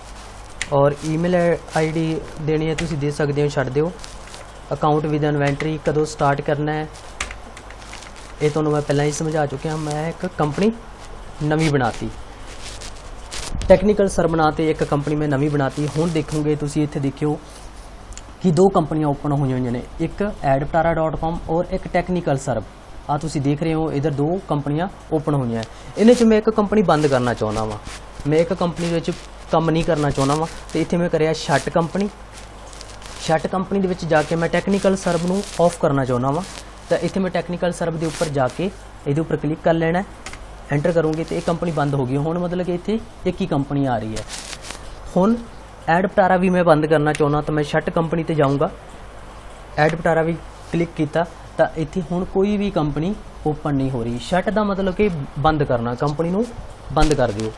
ਔਰ ਈਮੇਲ ID ਦੇਣੀ ਹੈ, ਤੁਸੀਂ ਦੇ ਸਕਦੇ ਹੋ, ਛੱਡ ਦਿਓ। ਅਕਾਊਂਟ ਵਿਦ ਇਨਵੈਂਟਰੀ ਕਦੋਂ ਸਟਾਰਟ ਕਰਨਾ ਹੈ ਇਹ ਤੁਹਾਨੂੰ ਮੈਂ ਪਹਿਲਾਂ ਹੀ ਸਮਝਾ ਚੁੱਕਿਆ। ਮੈਂ ਇੱਕ ਕੰਪਨੀ ਨਵੀਂ ਬਣਾਤੀ, ਟੈਕਨੀਕਲ ਸਰ ਬਣਾਤੇ, ਇੱਕ ਕੰਪਨੀ ਮੈਂ ਨਵੀਂ ਬਣਾਤੀ। ਹੁਣ ਦੇਖੋਗੇ ਤੁਸੀਂ ਇੱਥੇ ਦੇਖਿਓ ਕਿ ਦੋ ਕੰਪਨੀਆਂ ਓਪਨ ਹੋਈਆਂ ਹੋਈਆਂ ਨੇ, ਇੱਕ adptara.com ਔਰ ਇੱਕ ਟੈਕਨੀਕਲ ਸਰਬ। ਆ ਤੁਸੀਂ ਦੇਖ ਰਹੇ ਹੋ ਇਧਰ ਦੋ ਕੰਪਨੀਆਂ ਓਪਨ ਹੋਈਆਂ। ਇਹਨਾਂ 'ਚ ਮੈਂ ਇੱਕ ਕੰਪਨੀ ਬੰਦ ਕਰਨਾ ਚਾਹੁੰਦਾ ਵਾਂ, ਮੈਂ ਇੱਕ ਕੰਪਨੀ ਵਿੱਚ ਕੰਮ ਨਹੀਂ ਕਰਨਾ ਚਾਹੁੰਦਾ ਵਾਂ। ਤੇ ਇੱਥੇ ਮੈਂ ਕਰਿਆ ਸ਼ਟ ਕੰਪਨੀ ਦੇ ਵਿੱਚ ਜਾ ਕੇ ਮੈਂ ਟੈਕਨੀਕਲ ਸਰਬ ਨੂੰ ਆਫ ਕਰਨਾ ਚਾਹੁੰਦਾ ਵਾਂ। ਤਾਂ ਇੱਥੇ ਮੈਂ ਟੈਕਨੀਕਲ ਸਰਬ ਦੇ ਉੱਪਰ ਜਾ ਕੇ ਇਹਦੇ ਉੱਪਰ ਕਲਿੱਕ ਕਰ ਲੈਣਾ, ਐਂਟਰ ਕਰੂੰਗੇ ਤੇ ਇਹ ਕੰਪਨੀ ਬੰਦ ਹੋ ਗਈ। ਹੁਣ ਮਤਲਬ ਕਿ ਇੱਥੇ ਇੱਕ ਹੀ ਕੰਪਨੀ ਆ ਰਹੀ ਹੈ। ਹੁਣ ਐਡ ਪਟਾਰਾ ਵੀ ਮੈਂ ਬੰਦ ਕਰਨਾ ਚਾਹੁੰਦਾ, ਤਾਂ ਮੈਂ ਸ਼ਟ ਕੰਪਨੀ ਤੇ ਜਾਊਂਗਾ, ਐਡ ਪਟਾਰਾ ਵੀ ਕਲਿੱਕ ਕੀਤਾ ਤਾਂ ਇੱਥੇ ਹੁਣ ਕੋਈ ਵੀ ਕੰਪਨੀ ਓਪਨ ਨਹੀਂ ਹੋ ਰਹੀ। ਸ਼ਟ ਦਾ ਮਤਲਬ ਕਿ ਬੰਦ ਕਰਨਾ, ਕੰਪਨੀ ਨੂੰ ਬੰਦ ਕਰ ਦਿਓ।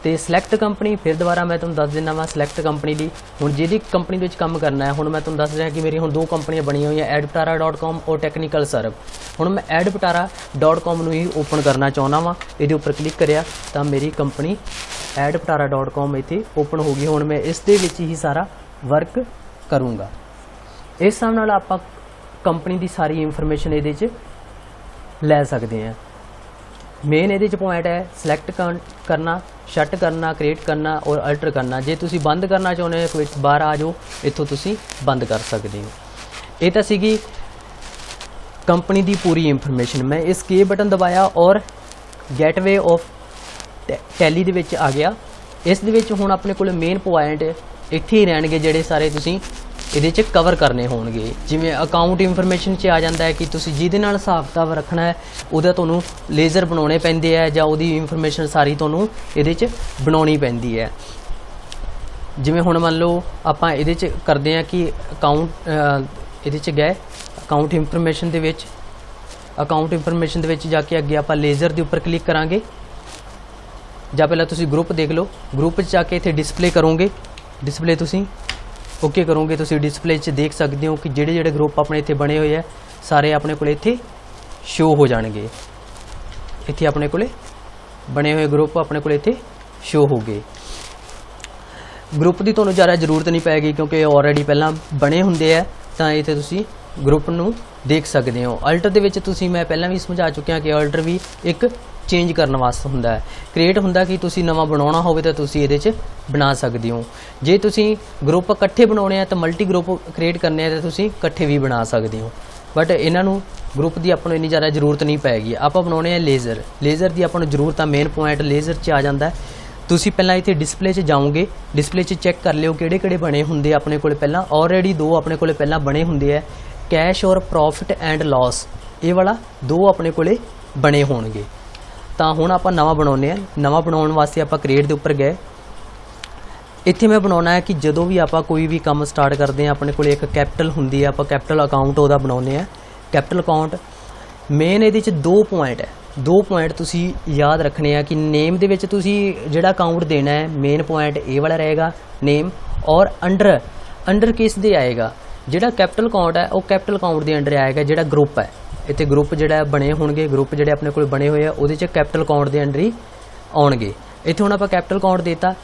ਤੇ ਸਿਲੈਕਟ ਕੰਪਨੀ, ਫਿਰ ਦੁਬਾਰਾ ਮੈਂ ਤੁਹਾਨੂੰ ਦੱਸ ਦਿੰਦਾ ਵਾਂ ਸਿਲੈਕਟ ਕੰਪਨੀ ਲਈ। ਹੁਣ ਜਿਹਦੀ ਕੰਪਨੀ ਵਿੱਚ ਕੰਮ ਕਰਨਾ ਹੈ, ਹੁਣ ਮੈਂ ਤੁਹਾਨੂੰ ਦੱਸ ਰਿਹਾ ਕਿ ਮੇਰੀ ਹੁਣ ਦੋ ਕੰਪਨੀਆਂ ਬਣੀਆਂ ਹੋਈਆਂ, adptara.com ਔਰ ਟੈਕਨੀਕਲ ਸਰਬ। ਹੁਣ ਮੈਂ adptara.com ਨੂੰ ਹੀ ਓਪਨ ਕਰਨਾ ਚਾਹੁੰਦਾ ਵਾਂ। ਇਹਦੇ ਉੱਪਰ ਕਲਿੱਕ ਕਰਿਆ ਤਾਂ ਮੇਰੀ ਕੰਪਨੀ adptara.com ਇੱਥੇ ਓਪਨ ਹੋ ਗਈ। ਹੁਣ ਮੈਂ ਇਸ ਦੇ ਵਿੱਚ ਹੀ ਸਾਰਾ ਵਰਕ ਕਰੂੰਗਾ। ਇਸ ਹਿਸਾਬ ਨਾਲ ਆਪਾਂ ਕੰਪਨੀ ਦੀ ਸਾਰੀ ਇਨਫੋਰਮੇਸ਼ਨ ਇਹਦੇ 'ਚ ਲੈ ਸਕਦੇ ਹਾਂ। ਮੇਨ ਇਹਦੇ 'ਚ ਪੁਆਇੰਟ ਹੈ ਸਿਲੈਕਟ ਕਰਨਾ, ਸ਼ਟ ਕਰਨਾ, ਕ੍ਰੀਏਟ ਕਰਨਾ ਔਰ ਅਲਟਰ ਕਰਨਾ। ਜੇ ਤੁਸੀਂ ਬੰਦ ਕਰਨਾ ਚਾਹੁੰਦੇ ਹੋ ਕੋਈ ਬਾਹਰ ਆ ਜਾਓ, ਇੱਥੋਂ ਤੁਸੀਂ ਬੰਦ ਕਰ ਸਕਦੇ ਹੋ। ਇਹ ਤਾਂ ਸੀਗੀ ਕੰਪਨੀ ਦੀ ਪੂਰੀ ਇਨਫੋਰਮੇਸ਼ਨ। ਮੈਂ escape ਬਟਨ ਦਬਾਇਆ ਔਰ ਗੇਟਵੇ ਆਫ ਟੈਲੀ ਦੇ ਵਿੱਚ ਆ ਗਿਆ। ਇਸ ਦੇ ਵਿੱਚ ਹੁਣ ਆਪਣੇ ਕੋਲ ਮੇਨ ਪੁਆਇੰਟ ਇੱਥੇ ਹੀ ਰਹਿਣਗੇ, ਜਿਹੜੇ ਸਾਰੇ ਤੁਸੀਂ ਇਹਦੇ 'ਚ ਕਵਰ ਕਰਨੇ ਹੋਣਗੇ। ਜਿਵੇਂ ਅਕਾਊਂਟ ਇਨਫੋਰਮੇਸ਼ਨ 'ਚ ਆ ਜਾਂਦਾ ਹੈ ਕਿ ਤੁਸੀਂ ਜਿਹਦੇ ਨਾਲ ਹਿਸਾਬ ਕਿਤਾਬ ਰੱਖਣਾ ਹੈ, ਉਹਦਾ ਤੁਹਾਨੂੰ ਲੇਜ਼ਰ ਬਣਾਉਣੇ ਪੈਂਦੇ ਹੈ ਜਾਂ ਉਹਦੀ ਇਨਫੋਰਮੇਸ਼ਨ ਸਾਰੀ ਤੁਹਾਨੂੰ ਇਹਦੇ 'ਚ ਬਣਾਉਣੀ ਪੈਂਦੀ ਹੈ। ਜਿਵੇਂ ਹੁਣ ਮੰਨ ਲਓ ਆਪਾਂ ਇਹਦੇ 'ਚ ਕਰਦੇ ਹਾਂ ਕਿ ਅਕਾਊਂਟ ਇਹਦੇ ਚ ਗਏ ਅਕਾਊਂਟ ਇਨਫੋਰਮੇਸ਼ਨ ਦੇ ਵਿੱਚ ਜਾ ਕੇ ਅੱਗੇ ਆਪਾਂ ਲੇਜ਼ਰ ਦੇ ਉੱਪਰ ਕਲਿੱਕ ਕਰਾਂਗੇ। ਜਾਂ ਪਹਿਲਾਂ ਤੁਸੀਂ ਗਰੁੱਪ ਦੇਖ ਲਓ, ਗਰੁੱਪ 'ਚ ਜਾ ਕੇ ਇੱਥੇ ਡਿਸਪਲੇ ਕਰੋਗੇ, ਡਿਸਪਲੇ ਤੁਸੀਂ ਓਕੇ ਕਰੋਗੇ। ਤੁਸੀਂ ਡਿਸਪਲੇ 'ਚ ਦੇਖ ਸਕਦੇ ਹੋ ਕਿ ਜਿਹੜੇ ਜਿਹੜੇ ਗਰੁੱਪ ਆਪਣੇ ਇੱਥੇ ਬਣੇ ਹੋਏ ਆ ਸਾਰੇ ਆਪਣੇ ਕੋਲ ਇੱਥੇ ਸ਼ੋ ਹੋ ਜਾਣਗੇ। ਇੱਥੇ ਆਪਣੇ ਕੋਲੇ ਬਣੇ ਹੋਏ ਗਰੁੱਪ ਆਪਣੇ ਕੋਲ ਇੱਥੇ ਸ਼ੋ ਹੋ ਗਏ। ਗਰੁੱਪ ਦੀ ਤੁਹਾਨੂੰ ਜ਼ਿਆਦਾ ਜ਼ਰੂਰਤ ਨਹੀਂ ਪੈਗੀ ਕਿਉਂਕਿ ਆਲਰੇਡੀ ਪਹਿਲਾਂ ਬਣੇ ਹੁੰਦੇ ਆ, ਤਾਂ ਇੱਥੇ ਤੁਸੀਂ ਗਰੁੱਪ ਨੂੰ ਦੇਖ ਸਕਦੇ ਹੋ। ਅਲਟਰ ਦੇ ਵਿੱਚ ਤੁਸੀਂ ਮੈਂ ਪਹਿਲਾਂ ਵੀ ਸਮਝਾ ਚੁੱਕਿਆ ਕਿ ਅਲਟਰ ਵੀ ਇੱਕ ਚੇਂਜ ਕਰਨ ਵਾਸਤੇ ਹੁੰਦਾ ਹੈ। ਕ੍ਰੀਏਟ ਹੁੰਦਾ ਕਿ ਤੁਸੀਂ ਨਵਾਂ ਬਣਾਉਣਾ ਹੋਵੇ ਤਾਂ ਤੁਸੀਂ ਇਹਦੇ 'ਚ ਬਣਾ ਸਕਦੇ ਹੋ। ਜੇ ਤੁਸੀਂ ਗਰੁੱਪ ਇਕੱਠੇ ਬਣਾਉਣੇ ਆ ਤਾਂ ਮਲਟੀ ਗਰੁੱਪ ਕ੍ਰੀਏਟ ਕਰਨੇ ਆ ਤਾਂ ਤੁਸੀਂ ਇਕੱਠੇ ਵੀ ਬਣਾ ਸਕਦੇ ਹੋ। ਬਟ ਇਹਨਾਂ ਨੂੰ ਗਰੁੱਪ ਦੀ ਆਪਾਂ ਨੂੰ ਇੰਨੀ ਜ਼ਿਆਦਾ ਜ਼ਰੂਰਤ ਨਹੀਂ ਪੈਗੀ। ਆਪਾਂ ਬਣਾਉਣੇ ਆ ਲੇਜ਼ਰ ਦੀ ਆਪਾਂ ਨੂੰ ਜ਼ਰੂਰਤ ਆ। ਮੇਨ ਪੁਆਇੰਟ ਲੇਜ਼ਰ 'ਚ ਆ ਜਾਂਦਾ। ਤੁਸੀਂ ਪਹਿਲਾਂ ਇੱਥੇ ਡਿਸਪਲੇ 'ਚ ਜਾਓਗੇ, ਡਿਸਪਲੇ 'ਚ ਚੈੱਕ ਕਰ ਲਿਓ ਕਿਹੜੇ ਕਿਹੜੇ ਬਣੇ ਹੁੰਦੇ ਆਪਣੇ ਕੋਲ। ਪਹਿਲਾਂ ਆਲਰੇਡੀ ਦੋ ਆਪਣੇ ਕੋਲ ਪਹਿਲਾਂ ਬਣੇ ਹੁੰਦੇ ਆ, ਕੈਸ਼ ਔਰ ਪ੍ਰੋਫਿਟ ਐਂਡ ਲਾਸ, ਇਹ ਵਾਲਾ ਦੋ ਆਪਣੇ ਕੋਲੇ ਬਣੇ ਹੋਣਗੇ। ਤਾਂ ਹੁਣ ਆਪਾਂ ਨਵਾਂ ਬਣਾਉਂਦੇ ਆ। ਨਵਾਂ ਬਣਾਉਣ ਵਾਸਤੇ ਆਪਾਂ ਕ੍ਰੀਏਟ ਦੇ ਉੱਪਰ ਗਏ। ਇੱਥੇ ਮੈਂ ਬਣਾਉਣਾ ਹੈ ਕਿ ਜਦੋਂ ਵੀ ਆਪਾਂ ਕੋਈ ਵੀ ਕੰਮ ਸਟਾਰਟ ਕਰਦੇ ਆ ਆਪਣੇ ਕੋਲ ਇੱਕ ਕੈਪੀਟਲ ਹੁੰਦੀ ਹੈ, ਆਪਾਂ ਕੈਪੀਟਲ ਅਕਾਊਂਟ ਉਹਦਾ ਬਣਾਉਂਦੇ ਆ। ਕੈਪੀਟਲ ਅਕਾਊਂਟ ਮੇਨ ਇਹਦੇ 'ਚ ਦੋ ਪੁਆਇੰਟ ਹੈ। ਦੋ ਪੁਆਇੰਟ ਤੁਸੀਂ ਯਾਦ ਰੱਖਣੇ ਆ ਕਿ ਨੇਮ ਦੇ ਵਿੱਚ ਤੁਸੀਂ ਜਿਹੜਾ ਅਕਾਊਂਟ ਦੇਣਾ ਹੈ ਮੇਨ ਪੁਆਇੰਟ ਇਹ ਵਾਲਾ ਰਹੇਗਾ ਨੇਮ, ਔਰ ਅੰਡਰ ਕਿਸ ਦੇ ਆਏਗਾ। ਜਿਹੜਾ ਕੈਪੀਟਲ ਅਕਾਊਂਟ ਹੈ ਉਹ ਕੈਪੀਟਲ ਅਕਾਊਂਟ ਦੇ ਅੰਡਰ ਆਏਗਾ। ਜਿਹੜਾ ਗਰੁੱਪ ਹੈ ਇੱਥੇ ਗਰੁੱਪ ਜਿਹੜਾ ਬਣੇ ਹੋਣਗੇ, ਗਰੁੱਪ ਜਿਹੜੇ ਆਪਣੇ ਕੋਲ ਬਣੇ ਹੋਏ ਆ ਉਹਦੇ 'ਚ ਕੈਪੀਟਲ ਅਕਾਊਂਟ ਦੇ ਅੰਡਰ ਹੀ ਆਉਣਗੇ। ਇੱਥੇ ਹੁਣ ਆਪਾਂ ਕੈਪੀਟਲ ਅਕਾਊਂਟ ਦੇਤਾ,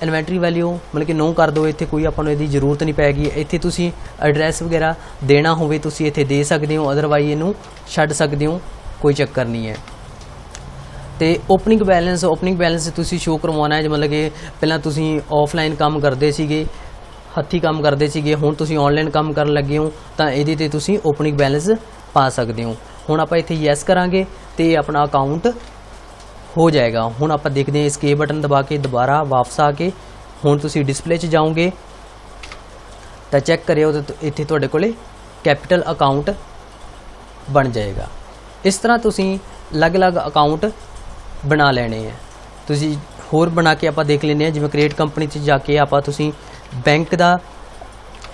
ਇਨਵੈਂਟਰੀ ਵੈਲਿਊ ਮਤਲਬ ਕਿ 9 ਕਰ ਦਿਓ। ਇੱਥੇ ਕੋਈ ਆਪਾਂ ਨੂੰ ਇਹਦੀ ਜ਼ਰੂਰਤ ਨਹੀਂ ਪੈਗੀ। ਇੱਥੇ ਤੁਸੀਂ ਐਡਰੈਸ ਵਗੈਰਾ ਦੇਣਾ ਹੋਵੇ ਤੁਸੀਂ ਇੱਥੇ ਦੇ ਸਕਦੇ ਹੋ, ਅਦਰਵਾਈਜ਼ ਇਹਨੂੰ ਛੱਡ ਸਕਦੇ ਹੋ, ਕੋਈ ਚੱਕਰ ਨਹੀਂ ਹੈ। ਤੇ ਓਪਨਿੰਗ ਬੈਲੈਂਸ ਤੁਸੀਂ ਸ਼ੋਅ ਕਰਵਾਉਣਾ ਹੈ। ਮਤਲਬ ਕਿ ਪਹਿਲਾਂ ਤੁਸੀਂ ਆਫਲਾਈਨ ਕੰਮ ਕਰਦੇ ਸੀਗੇ, ਹੱਥੀਂ ਕੰਮ ਕਰਦੇ ਸੀਗੇ, ਹੁਣ ਤੁਸੀਂ ਆਨਲਾਈਨ ਕੰਮ ਕਰਨ ਲੱਗੇ ਹੋ ਤਾਂ ਇਹਦੇ ਤੇ ਤੁਸੀਂ ਓਪਨਿੰਗ ਬੈਲੈਂਸ ਪਾ ਸਕਦੇ ਹੋ। ਹੁਣ ਆਪਾਂ ਇੱਥੇ ਯੈਸ ਕਰਾਂਗੇ ਤੇ ਆਪਣਾ ਅਕਾਊਂਟ ਹੋ ਜਾਏਗਾ। ਹੁਣ ਆਪਾਂ ਦੇਖਦੇ ਹਾਂ escape ਬਟਨ ਦਬਾ ਕੇ ਦੁਬਾਰਾ ਵਾਪਸ ਆ ਕੇ ਹੁਣ ਤੁਸੀਂ ਡਿਸਪਲੇ 'ਚ ਜਾਓਗੇ ਤਾਂ ਚੈੱਕ ਕਰਿਓ ਤਾਂ ਇੱਥੇ ਤੁਹਾਡੇ ਕੋਲੇ ਕੈਪੀਟਲ ਅਕਾਊਂਟ ਬਣ ਜਾਏਗਾ। ਇਸ ਤਰ੍ਹਾਂ ਤੁਸੀਂ ਅਲੱਗ-ਅਲੱਗ ਅਕਾਊਂਟ ਬਣਾ ਲੈਣੇ ਹੈ। ਤੁਸੀਂ ਹੋਰ ਬਣਾ ਕੇ ਆਪਾਂ ਦੇਖ ਲੈਂਦੇ ਹਾਂ, ਜਿਵੇਂ ਕ੍ਰੀਏਟ ਕੰਪਨੀ 'ਚ ਜਾ ਕੇ ਆਪਾਂ ਤੁਸੀਂ ਬੈਂਕ ਦਾ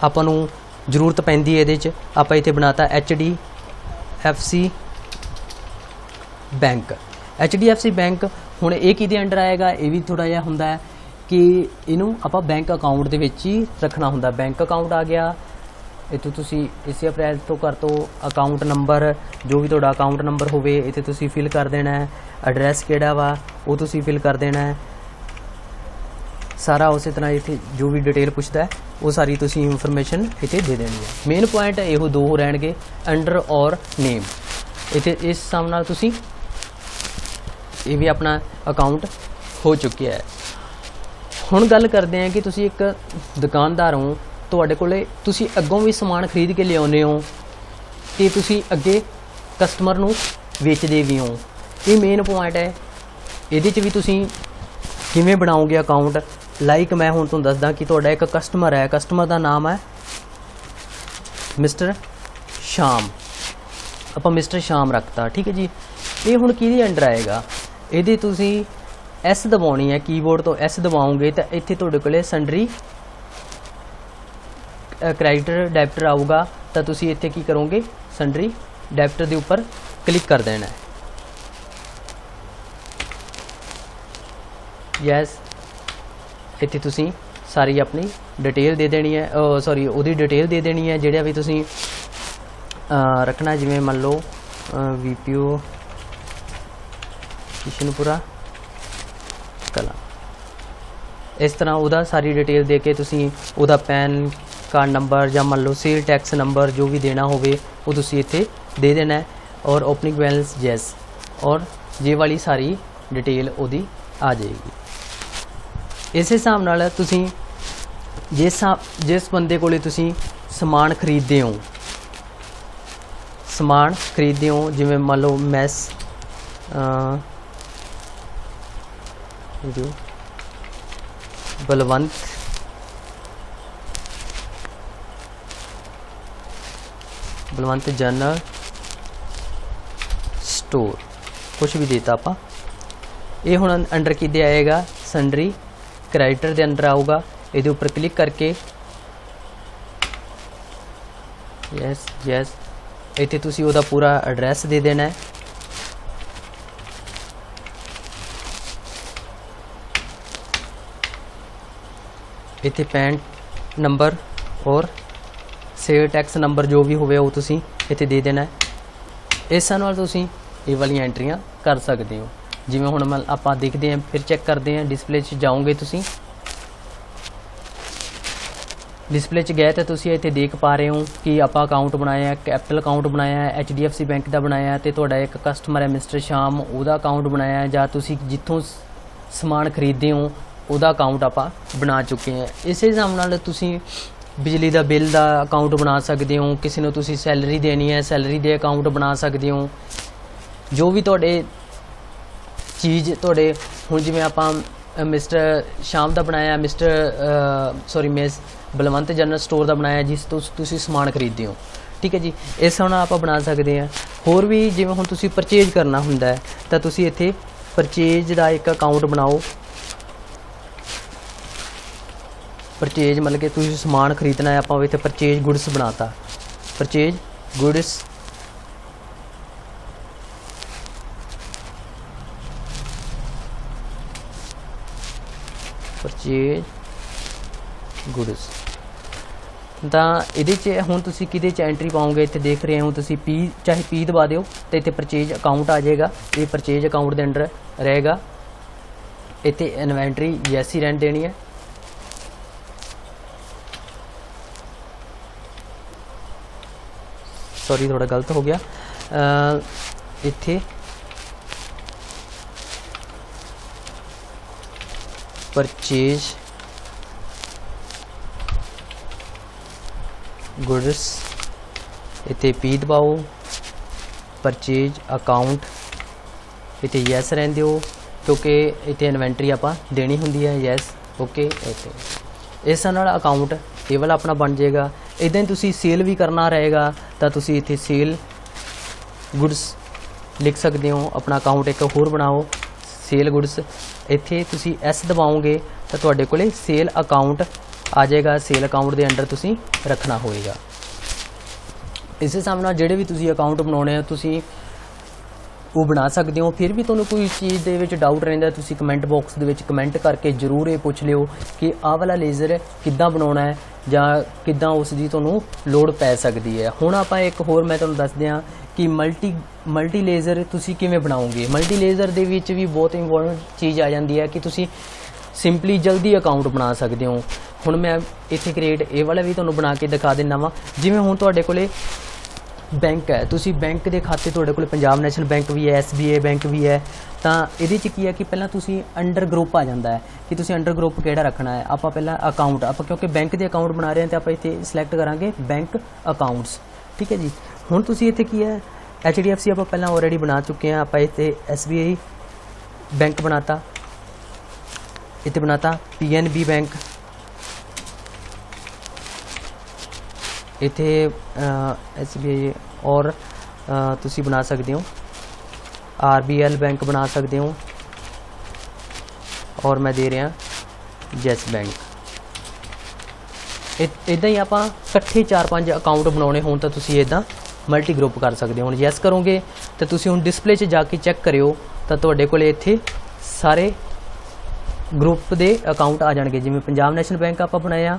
ਆਪਾਂ ਨੂੰ ਜ਼ਰੂਰਤ ਪੈਂਦੀ ਹੈ। ਇਹਦੇ 'ਚ ਆਪਾਂ ਇੱਥੇ ਬਣਾਤਾ HDFC ਬੈਂਕ। HDFC ਬੈਂਕ ਹੁਣ ਇਹ ਕਿਹਦੇ ਅੰਡਰ ਆਏਗਾ, ਇਹ ਵੀ ਥੋੜ੍ਹਾ ਜਿਹਾ ਹੁੰਦਾ ਹੈ ਕਿ ਇਹਨੂੰ ਆਪਾਂ ਬੈਂਕ ਅਕਾਊਂਟ ਦੇ ਵਿੱਚ ਹੀ ਰੱਖਣਾ ਹੁੰਦਾ। ਬੈਂਕ ਅਕਾਊਂਟ ਆ ਗਿਆ, ਇੱਥੋਂ ਤੁਸੀਂ ਇਸੇ ਅਪ੍ਰੈਲ ਤੋਂ ਕਰ ਤੋਂ ਅਕਾਊਂਟ ਨੰਬਰ ਜੋ ਵੀ ਤੁਹਾਡਾ ਅਕਾਊਂਟ ਨੰਬਰ ਹੋਵੇ ਇੱਥੇ ਤੁਸੀਂ ਫਿਲ ਕਰ ਦੇਣਾ ਹੈ। ਐਡਰੈਸ ਕਿਹੜਾ ਵਾ ਉਹ ਤੁਸੀਂ ਫਿਲ ਕਰ ਦੇਣਾ ਹੈ। ਸਾਰਾ ਉਸੇ ਤਰ੍ਹਾਂ ਇੱਥੇ ਜੋ ਵੀ ਡਿਟੇਲ ਪੁੱਛਦਾ ਹੈ ਉਹ ਸਾਰੀ ਤੁਸੀਂ ਇਨਫੋਰਮੇਸ਼ਨ ਇੱਥੇ ਦੇ ਦੇਣੀ ਹੈ। ਮੇਨ ਪੁਆਇੰਟ ਇਹੋ ਦੋ ਰਹਿਣਗੇ, ਅੰਡਰ ਔਰ ਨੇਮ। ਇੱਥੇ ਇਸ ਹਿਸਾਬ ਨਾਲ ਤੁਸੀਂ ਇਹ ਵੀ ਆਪਣਾ ਅਕਾਊਂਟ ਹੋ ਚੁੱਕਿਆ ਹੈ। ਹੁਣ ਗੱਲ ਕਰਦੇ ਹਾਂ ਕਿ ਤੁਸੀਂ ਇੱਕ ਦੁਕਾਨਦਾਰ ਹੋ, ਤੁਹਾਡੇ ਕੋਲੇ ਤੁਸੀਂ ਅੱਗੋਂ ਵੀ ਸਮਾਨ ਖਰੀਦ ਕੇ ਲਿਆਉਂਦੇ ਹੋ ਤੇ ਤੁਸੀਂ ਅੱਗੇ ਕਸਟਮਰ ਨੂੰ ਵੇਚਦੇ ਵੀ ਹੋ। ਇਹ ਮੇਨ ਪੁਆਇੰਟ ਹੈ। ਇਹਦੇ 'ਚ ਵੀ ਤੁਸੀਂ ਕਿਵੇਂ ਬਣਾਓਗੇ ਅਕਾਊਂਟ। ਲਾਈਕ ਮੈਂ ਹੁਣ ਤੁਹਾਨੂੰ ਦੱਸਦਾ ਕਿ ਤੁਹਾਡਾ ਇੱਕ ਕਸਟਮਰ ਹੈ, ਕਸਟਮਰ ਦਾ ਨਾਮ ਹੈ ਮਿਸਟਰ ਸ਼ਾਮ। ਆਪਾਂ ਮਿਸਟਰ ਸ਼ਾਮ ਰੱਖਤਾ, ਠੀਕ ਹੈ ਜੀ। ਇਹ ਹੁਣ ਕਿਹਦੇ ਅੰਡਰ ਆਏਗਾ, ਇਹਦੇ ਤੁਸੀਂ S ਦਬਾਉਣੀ ਹੈ, ਕੀਬੋਰਡ ਤੋਂ S ਦਬਾਓਗੇ ਤਾਂ ਇੱਥੇ ਤੁਹਾਡੇ ਕੋਲੇ ਸੰਡਰੀ ਕ੍ਰੈਡਿਟਰ ਡੈਬਿਟਰ ਆਊਗਾ ਤਾਂ ਤੁਸੀਂ ਇੱਥੇ ਕੀ ਕਰੋਗੇ, ਸੰਡਰੀ ਡੈਬਿਟਰ ਦੇ ਉੱਪਰ ਕਲਿੱਕ ਕਰ ਦੇਣਾ ਹੈ। ਯੈਸ, ਇੱਥੇ ਤੁਸੀਂ ਸਾਰੀ ਆਪਣੀ ਡਿਟੇਲ ਦੇ ਦੇਣੀ ਹੈ, ਸੌਰੀ ਉਹਦੀ ਡਿਟੇਲ ਦੇ ਦੇਣੀ ਹੈ ਜਿਹੜਾ ਵੀ ਤੁਸੀਂ ਰੱਖਣਾ। ਜਿਵੇਂ ਮੰਨ ਲਓ VPO ਕਿਸ਼ਨਪੁਰਾ ਕਲਾਂ, ਇਸ ਤਰ੍ਹਾਂ ਉਹਦਾ ਸਾਰੀ ਡਿਟੇਲ ਦੇ ਕੇ ਤੁਸੀਂ ਉਹਦਾ ਪੈਨ ਕਾਰਡ ਨੰਬਰ ਜਾਂ ਮੰਨ ਲਓ ਸੇਲ ਟੈਕਸ ਨੰਬਰ ਜੋ ਵੀ ਦੇਣਾ ਹੋਵੇ ਉਹ ਤੁਸੀਂ ਇੱਥੇ ਦੇ ਦੇਣਾ ਹੈ। ਔਰ ਓਪਨਿੰਗ ਬੈਲੈਂਸ ਯੈਸ, ਔਰ ਜੇ ਵਾਲੀ ਸਾਰੀ ਡਿਟੇਲ ਉਹਦੀ ਆ ਜਾਏਗੀ। ਇਸ ਹਿਸਾਬ ਨਾਲ ਤੁਸੀਂ ਜਿਸ ਬੰਦੇ ਕੋਲੇ ਤੁਸੀਂ ਸਮਾਨ ਖਰੀਦਦੇ ਹੋ, ਜਿਵੇਂ ਮੰਨ ਲਓ ਮੈਸ ਬਲਵੰਤ ਜਨਰਲ ਸਟੋਰ, ਕੁਛ ਵੀ ਦੇਤਾ ਆਪਾਂ। ਇਹ ਹੁਣ ਅੰਡਰ ਕਿਹਦੇ ਆਏਗਾ, ਸੰਡਰੀ ਕ੍ਰੈਡਿਟਰ ਦੇ ਅੰਡਰ ਆਊਗਾ। ਇਹਦੇ ਉੱਪਰ ਕਲਿੱਕ ਕਰਕੇ ਯੈਸ ਇੱਥੇ ਤੁਸੀਂ ਉਹਦਾ ਪੂਰਾ ਐਡਰੈਸ ਦੇ ਦੇਣਾ ਹੈ। ਇੱਥੇ ਪੈਨ ਨੰਬਰ ਔਰ ਸੇਲ ਟੈਕਸ ਨੰਬਰ ਜੋ ਵੀ ਹੋਵੇ ਉਹ ਤੁਸੀਂ ਇੱਥੇ ਦੇ ਦੇਣਾ ਹੈ। ਇਸ ਨਾਲ ਤੁਸੀਂ ਇਹ ਵਾਲੀਆਂ ਐਂਟਰੀਆਂ ਕਰ ਸਕਦੇ ਹੋ। ਜਿਵੇਂ ਹੁਣ ਆਪਾਂ ਦੇਖਦੇ ਹਾਂ, ਫਿਰ ਚੈੱਕ ਕਰਦੇ ਹਾਂ। ਡਿਸਪਲੇ 'ਚ ਜਾਓਗੇ, ਤੁਸੀਂ ਡਿਸਪਲੇ 'ਚ ਗਏ ਤਾਂ ਤੁਸੀਂ ਇੱਥੇ ਦੇਖ ਪਾ ਰਹੇ ਹੋ ਕਿ ਆਪਾਂ ਅਕਾਊਂਟ ਬਣਾਇਆ ਹੈ, ਕੈਪੀਟਲ ਅਕਾਊਂਟ ਬਣਾਇਆ ਹੈ, HDFC ਬੈਂਕ ਦਾ ਬਣਾਇਆ ਤੇ ਤੁਹਾਡਾ ਇੱਕ ਕਸਟਮਰ ਹੈ ਮਿਸਟਰ ਸ਼ਾਮ, ਉਹਦਾ ਅਕਾਊਂਟ ਬਣਾਇਆ ਜਾਂ ਤੁਸੀਂ ਜਿੱਥੋਂ ਸਮਾਨ ਖਰੀਦਦੇ ਹੋ ਉਹਦਾ ਅਕਾਊਂਟ ਆਪਾਂ ਬਣਾ ਚੁੱਕੇ ਹਾਂ। ਇਸੇ ਹਿਸਾਬ ਨਾਲ ਤੁਸੀਂ ਬਿਜਲੀ ਦਾ ਬਿੱਲ ਦਾ ਅਕਾਊਂਟ ਬਣਾ ਸਕਦੇ ਹੋ। ਕਿਸੇ ਨੂੰ ਤੁਸੀਂ ਸੈਲਰੀ ਦੇਣੀ ਹੈ, ਸੈਲਰੀ ਦੇ ਅਕਾਊਂਟ ਬਣਾ ਸਕਦੇ ਹੋ। ਜੋ ਵੀ ਤੁਹਾਡੇ ਚੀਜ਼ ਤੁਹਾਡੇ, ਹੁਣ ਜਿਵੇਂ ਆਪਾਂ ਮਿਸਟਰ ਸ਼ਾਮ ਦਾ ਬਣਾਇਆ, ਮਿਸ ਬਲਵੰਤ ਜਨਰਲ ਸਟੋਰ ਦਾ ਬਣਾਇਆ ਜਿਸ ਤੋਂ ਤੁਸੀਂ ਸਮਾਨ ਖਰੀਦਦੇ ਹੋ, ਠੀਕ ਹੈ ਜੀ। ਇਸ ਨਾਲ ਆਪਾਂ ਬਣਾ ਸਕਦੇ ਹਾਂ। ਹੋਰ ਵੀ ਜਿਵੇਂ ਹੁਣ ਤੁਸੀਂ ਪਰਚੇਜ ਕਰਨਾ ਹੁੰਦਾ ਹੈ ਤਾਂ ਤੁਸੀਂ ਇੱਥੇ ਪਰਚੇਜ ਦਾ ਇੱਕ ਅਕਾਊਂਟ ਬਣਾਓ। ਪਰਚੇਜ ਮਤਲਬ ਕਿ ਤੁਸੀਂ ਸਮਾਨ ਖਰੀਦਣਾ ਹੈ, ਆਪਾਂ ਇੱਥੇ ਪਰਚੇਜ ਗੁਡਸ ਬਣਾਤਾ, ਪਰਚੇਜ ਗੁਡਸ ਤਾਂ ਇਹਦੇ 'ਚ ਹੁਣ ਤੁਸੀਂ ਕਿਹਦੇ 'ਚ ਐਂਟਰੀ ਪਾਓਗੇ, ਇੱਥੇ ਦੇਖ ਰਹੇ ਹੋ ਤੁਸੀਂ ਚਾਹੇ P ਦਬਾ ਦਿਓ ਤੇ ਇੱਥੇ ਪਰਚੇਜ ਅਕਾਊਂਟ ਆ ਜਾਏਗਾ। ਇਹ ਪਰਚੇਜ ਅਕਾਊਂਟ ਦੇ ਅੰਡਰ ਰਹੇਗਾ। ਇੱਥੇ ਇਨਵੈਂਟਰੀ ਯੈਸ ਹੀ ਰਹਿਣ ਦੇਣੀ ਹੈ। सॉरी थोड़ा गलत हो गया। इत्थे परचेज ਗੁਡਸ ਇੱਥੇ ਪੀ ਦਬਾਓ, ਪਰਚੇਜ ਅਕਾਊਂਟ ਇੱਥੇ ਯੈਸ ਰਹਿਣ ਦਿਓ ਕਿਉਂਕਿ ਇੱਥੇ ਇਨਵੈਂਟਰੀ ਆਪਾਂ ਦੇਣੀ ਹੁੰਦੀ ਹੈ। Yes okay. ਇੱਥੇ ਇਸ ਨਾਲ ਅਕਾਊਂਟ ਇਹ ਵਾਲਾ ਆਪਣਾ ਬਣ ਜਾਏਗਾ। ਇੱਦਾਂ ਹੀ ਤੁਸੀਂ ਸੇਲ ਵੀ ਕਰਨਾ ਰਹੇਗਾ ਤਾਂ ਤੁਸੀਂ ਇੱਥੇ ਸੇਲ ਗੁਡਸ ਲਿਖ ਸਕਦੇ ਹੋ। ਆਪਣਾ ਅਕਾਊਂਟ ਇੱਕ ਹੋਰ ਬਣਾਓ, ਸੇਲ ਗੁਡਸ। ਇੱਥੇ ਤੁਸੀਂ ਐਸ ਦਬਾਓਗੇ ਤਾਂ ਤੁਹਾਡੇ ਕੋਲੇ ਸੇਲ ਅਕਾਊਂਟ ਆ ਜਾਏਗਾ। ਸੇਲ ਅਕਾਊਂਟ ਦੇ ਅੰਡਰ ਤੁਸੀਂ ਰੱਖਣਾ ਹੋਏਗਾ। ਇਸ ਹਿਸਾਬ ਨਾਲ ਜਿਹੜੇ ਵੀ ਤੁਸੀਂ ਅਕਾਊਂਟ ਬਣਾਉਣੇ ਆ ਤੁਸੀਂ ਉਹ ਬਣਾ ਸਕਦੇ ਹੋ। ਫਿਰ ਵੀ ਤੁਹਾਨੂੰ ਕੋਈ ਚੀਜ਼ ਦੇ ਵਿੱਚ ਡਾਊਟ ਰਹਿੰਦਾ ਤੁਸੀਂ ਕਮੈਂਟ ਬਾਕਸ ਦੇ ਵਿੱਚ ਕਮੈਂਟ ਕਰਕੇ ਜ਼ਰੂਰ ਇਹ ਪੁੱਛ ਲਿਓ ਕਿ ਆਹ ਵਾਲਾ ਲੇਜ਼ਰ ਕਿੱਦਾਂ ਬਣਾਉਣਾ ਹੈ ਜਾਂ ਕਿੱਦਾਂ ਉਸ ਦੀ ਤੁਹਾਨੂੰ ਲੋੜ ਪੈ ਸਕਦੀ ਹੈ। ਹੁਣ ਆਪਾਂ ਇੱਕ ਹੋਰ ਮੈਂ ਤੁਹਾਨੂੰ ਦੱਸ ਦਿਆਂ ਕਿ ਮਲਟੀ ਲੇਜ਼ਰ ਤੁਸੀਂ ਕਿਵੇਂ ਬਣਾਓਗੇ। ਮਲਟੀ ਲੇਜ਼ਰ ਦੇ ਵਿੱਚ ਵੀ ਬਹੁਤ ਇੰਪੋਰਟੈਂਟ ਚੀਜ਼ ਆ ਜਾਂਦੀ ਹੈ ਕਿ ਤੁਸੀਂ ਸਿੰਪਲੀ ਜਲਦੀ ਅਕਾਊਂਟ ਬਣਾ ਸਕਦੇ ਹੋ। ਹੁਣ ਮੈਂ ਇੱਥੇ ਕ੍ਰੀਏਟ ਇਹ ਵਾਲਾ ਵੀ ਤੁਹਾਨੂੰ ਬਣਾ ਕੇ ਦਿਖਾ ਦਿੰਦਾ ਵਾਂ। ਜਿਵੇਂ ਹੁਣ ਤੁਹਾਡੇ ਕੋਲੇ ਬੈਂਕ ਹੈ, ਤੁਸੀਂ ਬੈਂਕ ਦੇ ਖਾਤੇ ਤੁਹਾਡੇ ਕੋਲ ਪੰਜਾਬ ਨੈਸ਼ਨਲ ਬੈਂਕ ਵੀ ਹੈ, SBI ਬੈਂਕ ਵੀ ਹੈ, ਤਾਂ ਇਹਦੇ 'ਚ ਕੀ ਹੈ ਕਿ ਪਹਿਲਾਂ ਤੁਸੀਂ ਅੰਡਰ ਗਰੁੱਪ ਆ ਜਾਂਦਾ ਹੈ ਕਿ ਤੁਸੀਂ ਅੰਡਰ ਗਰੁੱਪ ਕਿਹੜਾ ਰੱਖਣਾ ਹੈ। ਆਪਾਂ ਪਹਿਲਾਂ ਅਕਾਊਂਟ, ਆਪਾਂ ਕਿਉਂਕਿ ਬੈਂਕ ਦੇ ਅਕਾਊਂਟ ਬਣਾ ਰਹੇ ਹਾਂ ਤਾਂ ਆਪਾਂ ਇੱਥੇ ਸਿਲੈਕਟ ਕਰਾਂਗੇ ਬੈਂਕ ਅਕਾਊਂਟਸ। ਠੀਕ ਹੈ ਜੀ। ਹੁਣ ਤੁਸੀਂ ਇੱਥੇ ਕੀ ਹੈ HDFC ਆਪਾਂ ਪਹਿਲਾਂ ਆਲਰੇਡੀ ਬਣਾ ਚੁੱਕੇ ਹਾਂ। ਆਪਾਂ ਇੱਥੇ SBI ਬੈਂਕ ਬਣਾਤਾ, ਇੱਥੇ ਬਣਾਤਾ PNB ਬੈਂਕ, ਇੱਥੇ SBI ਔਰ ਤੁਸੀਂ ਬਣਾ ਸਕਦੇ ਹੋ RBL ਬੈਂਕ ਬਣਾ ਸਕਦੇ ਹੋ ਔਰ ਮੈਂ ਦੇ ਰਿਹਾ ਯੈਸ ਬੈਂਕ। ਇੱਦਾਂ ਹੀ ਆਪਾਂ ਇਕੱਠੇ 4-5 ਅਕਾਊਂਟ ਬਣਾਉਣੇ ਹੋਣ ਤਾਂ ਤੁਸੀਂ ਇੱਦਾਂ ਮਲਟੀ ਗਰੁੱਪ ਕਰ ਸਕਦੇ ਹੋ। ਹੁਣ ਯੈਸ ਕਰੋਗੇ ਤਾਂ ਤੁਸੀਂ ਹੁਣ ਡਿਸਪਲੇ 'ਚ ਜਾ ਕੇ ਚੈੱਕ ਕਰਿਓ ਤਾਂ ਤੁਹਾਡੇ ਕੋਲ ਇੱਥੇ ਸਾਰੇ ਗਰੁੱਪ ਦੇ ਅਕਾਊਂਟ ਆ ਜਾਣਗੇ। ਜਿਵੇਂ ਪੰਜਾਬ ਨੈਸ਼ਨਲ ਬੈਂਕ ਆਪਾਂ ਬਣਾਇਆ,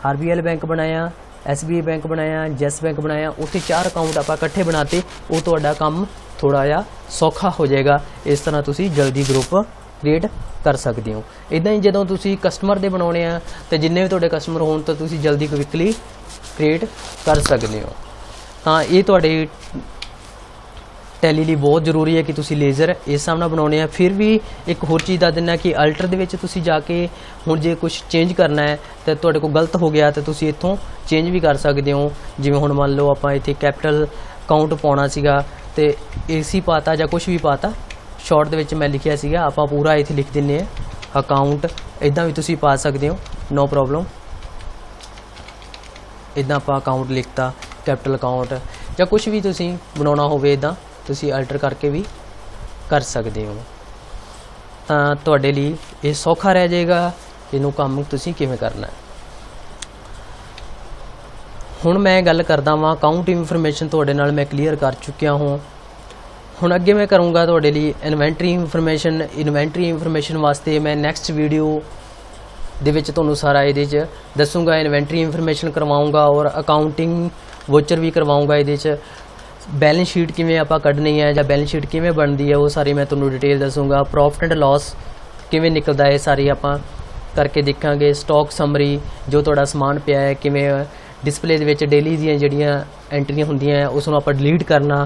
RBL ਬੈਂਕ ਬਣਾਇਆ, SBI ਬੈਂਕ ਬਣਾਇਆ, ਯੈਸ ਬੈਂਕ ਬਣਾਇਆ, ਉੱਥੇ 4 ਅਕਾਊਂਟ ਆਪਾਂ ਇਕੱਠੇ ਬਣਾਤੇ। ਉਹ ਤੁਹਾਡਾ ਕੰਮ ਥੋੜ੍ਹਾ ਜਿਹਾ ਸੌਖਾ ਹੋ ਜਾਏਗਾ। ਇਸ ਤਰ੍ਹਾਂ ਤੁਸੀਂ ਜਲਦੀ ਗਰੁੱਪ ਕ੍ਰੀਏਟ ਕਰ ਸਕਦੇ ਹੋ। ਇੱਦਾਂ ਹੀ ਜਦੋਂ ਤੁਸੀਂ ਕਸਟਮਰ ਦੇ ਬਣਾਉਣੇ ਆ ਤੇ ਜਿੰਨੇ ਵੀ ਤੁਹਾਡੇ ਕਸਟਮਰ ਹੋਣ ਤਾਂ ਤੁਸੀਂ ਜਲਦੀ ਕੁਇਕਲੀ ਕ੍ਰੀਏਟ ਕਰ ਸਕਦੇ ਹੋ। ਤਾਂ ਇਹ ਤੁਹਾਡੇ ਟੈਲੀ ਲਈ ਬਹੁਤ ਜ਼ਰੂਰੀ ਹੈ ਕਿ ਤੁਸੀਂ ਲੇਜ਼ਰ ਇਸ ਹਿਸਾਬ ਨਾਲ ਬਣਾਉਣੇ ਆ। ਫਿਰ ਵੀ ਇੱਕ ਹੋਰ ਚੀਜ਼ ਦੱਸ ਦਿੰਦਾ ਕਿ ਅਲਟਰ ਦੇ ਵਿੱਚ ਤੁਸੀਂ ਜਾ ਕੇ ਹੁਣ ਜੇ ਕੁਝ ਚੇਂਜ ਕਰਨਾ ਹੈ ਤਾਂ ਤੁਹਾਡੇ ਕੋਲ ਗਲਤ ਹੋ ਗਿਆ ਤਾਂ ਤੁਸੀਂ ਇੱਥੋਂ ਚੇਂਜ ਵੀ ਕਰ ਸਕਦੇ ਹੋ। ਜਿਵੇਂ ਹੁਣ ਮੰਨ ਲਓ ਆਪਾਂ ਇੱਥੇ ਕੈਪੀਟਲ ਕਾਊਂਟ ਪਾਉਣਾ ਸੀਗਾ ਤੇ AC ਪਾਤਾ ਜਾਂ ਕੁਝ ਵੀ ਪਾਤਾ, ਸ਼ਾਰਟ ਦੇ ਵਿੱਚ ਮੈਂ ਲਿਖਿਆ ਸੀਗਾ, ਆਪਾਂ ਪੂਰਾ ਇੱਥੇ ਲਿਖ ਦਿੰਦੇ ਹਾਂ ਅਕਾਊਂਟ। ਇੱਦਾਂ ਵੀ ਤੁਸੀਂ ਪਾ ਸਕਦੇ ਹੋ, ਨੋ ਪ੍ਰੋਬਲਮ। ਇੱਦਾਂ ਆਪਾਂ ਅਕਾਊਂਟ ਲਿਖਤਾ, ਕੈਪੀਟਲ ਅਕਾਊਂਟ ਜਾਂ ਕੁਝ ਵੀ ਤੁਸੀਂ ਬਣਾਉਣਾ ਹੋਵੇ ਇੱਦਾਂ ਤੁਸੀਂ ਅਲਟਰ ਕਰਕੇ ਵੀ ਕਰ ਸਕਦੇ ਹੋ। ਤਾਂ ਤੁਹਾਡੇ ਲਈ ਇਹ ਸੌਖਾ ਰਹਿ ਜਾਏਗਾ ਇਹਨੂੰ ਕੰਮ ਤੁਸੀਂ ਕਿਵੇਂ ਕਰਨਾ ਹੈ। ਹੁਣ ਮੈਂ ਗੱਲ ਕਰਦਾ ਵਾਂ ਅਕਾਊਂਟ ਇਨਫੋਰਮੇਸ਼ਨ ਤੁਹਾਡੇ ਨਾਲ ਮੈਂ ਕਲੀਅਰ ਕਰ ਚੁੱਕਿਆ ਹਾਂ। ਹੁਣ ਅੱਗੇ ਮੈਂ ਕਰੂੰਗਾ ਤੁਹਾਡੇ ਲਈ ਇਨਵੈਂਟਰੀ ਇਨਫੋਰਮੇਸ਼ਨ। ਇਨਵੈਂਟਰੀ ਇਨਫੋਰਮੇਸ਼ਨ ਵਾਸਤੇ ਮੈਂ ਨੈਕਸਟ ਵੀਡੀਓ ਦੇ ਵਿੱਚ ਤੁਹਾਨੂੰ ਸਾਰਾ ਇਹਦੇ 'ਚ ਦੱਸੂਗਾ। ਇਨਵੈਂਟਰੀ ਇਨਫੋਰਮੇਸ਼ਨ ਕਰਵਾਊਂਗਾ ਔਰ ਅਕਾਊਂਟਿੰਗ ਵੋਚਰ ਵੀ ਕਰਵਾਊਂਗਾ। ਇਹਦੇ 'ਚ बैलेंस शीट किमें आप कढ़नी है या बैलेंस शीट किमें बनती है वो सारी मैं तुहानू डिटेल दसूँगा। प्रॉफिट एंड लॉस किमें निकलता है सारी आप करके देखांगे। स्टॉक समरी जो तुहाडा समान पिया है किमें डिस्पले दे विच डेली दी जिहड़ियां एंट्रियां हुंदियां उसनूं आपां डिलीट करना,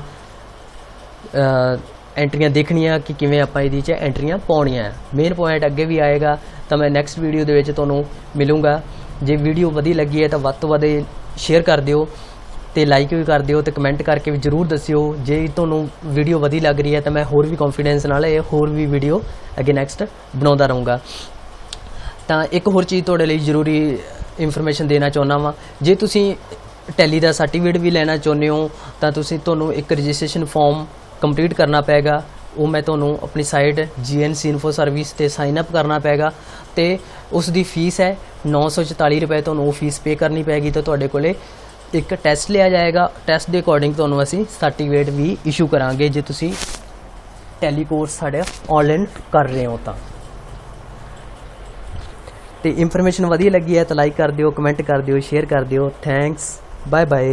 एंट्रियां देखनियां कि किमें आपां इहदे च एंट्रियां पाउणियां। मेन पॉइंट अगे भी आएगा तो मैं नैक्सट वीडियो दे विच तुहानू मिलूँगा। जे वीडियो वधिया लगी है तो वध तो वध शेयर कर दिओ ਤੇ ਲਾਈਕ ਵੀ ਕਰ ਦਿਓ ਤੇ ਕਮੈਂਟ ਕਰਕੇ ਵੀ ਜ਼ਰੂਰ ਦੱਸਿਓ। ਜੇ ਤੁਹਾਨੂੰ ਵੀਡੀਓ ਵਧੀਆ ਲੱਗ ਰਹੀ ਹੈ ਤਾਂ ਮੈਂ ਹੋਰ ਵੀ ਕੌਨਫੀਡੈਂਸ ਨਾਲ ਇਹ ਹੋਰ ਵੀ ਵੀਡੀਓ ਅੱਗੇ ਨੈਕਸਟ ਬਣਾਉਂਦਾ ਰਹੂੰਗਾ। ਤਾਂ ਇੱਕ ਹੋਰ ਚੀਜ਼ ਤੁਹਾਡੇ ਲਈ ਜ਼ਰੂਰੀ ਇਨਫੋਰਮੇਸ਼ਨ ਦੇਣਾ ਚਾਹੁੰਦਾ ਵਾਂ। ਜੇ ਤੁਸੀਂ ਟੈਲੀ ਦਾ ਸਰਟੀਫਿਕੇਟ ਵੀ ਲੈਣਾ ਚਾਹੁੰਦੇ ਹੋ ਤਾਂ ਤੁਹਾਨੂੰ ਇੱਕ ਰਜਿਸਟ੍ਰੇਸ਼ਨ ਫਾਰਮ ਕੰਪਲੀਟ ਕਰਨਾ ਪਏਗਾ। ਉਹ ਮੈਂ ਤੁਹਾਨੂੰ ਆਪਣੀ ਸਾਈਟ GNC ਇਨਫੋ ਸਰਵਿਸ ਤੇ ਸਾਈਨ ਅਪ ਕਰਨਾ ਪਏਗਾ ਤੇ ਉਸ ਦੀ ਫੀਸ ਹੈ 944 ਰੁਪਏ। ਤੁਹਾਨੂੰ ਉਹ ਫੀਸ ਪੇ ਕਰਨੀ ਪੈਗੀ ਤਾਂ ਤੁਹਾਡੇ ਕੋਲੇ एक टैसट लिया जाएगा। टैसट के अकॉर्डिंग तो असी सर्टिफिकेट भी इशू करांगे जे तुसी टैली कोर्स साढ़े ऑनलाइन कर रहे हो। तो इंफॉर्मेशन वधिया लगी है तो लाइक कर दिओ, कमेंट कर दिओ, शेयर कर दिओ। Thanks, bye bye.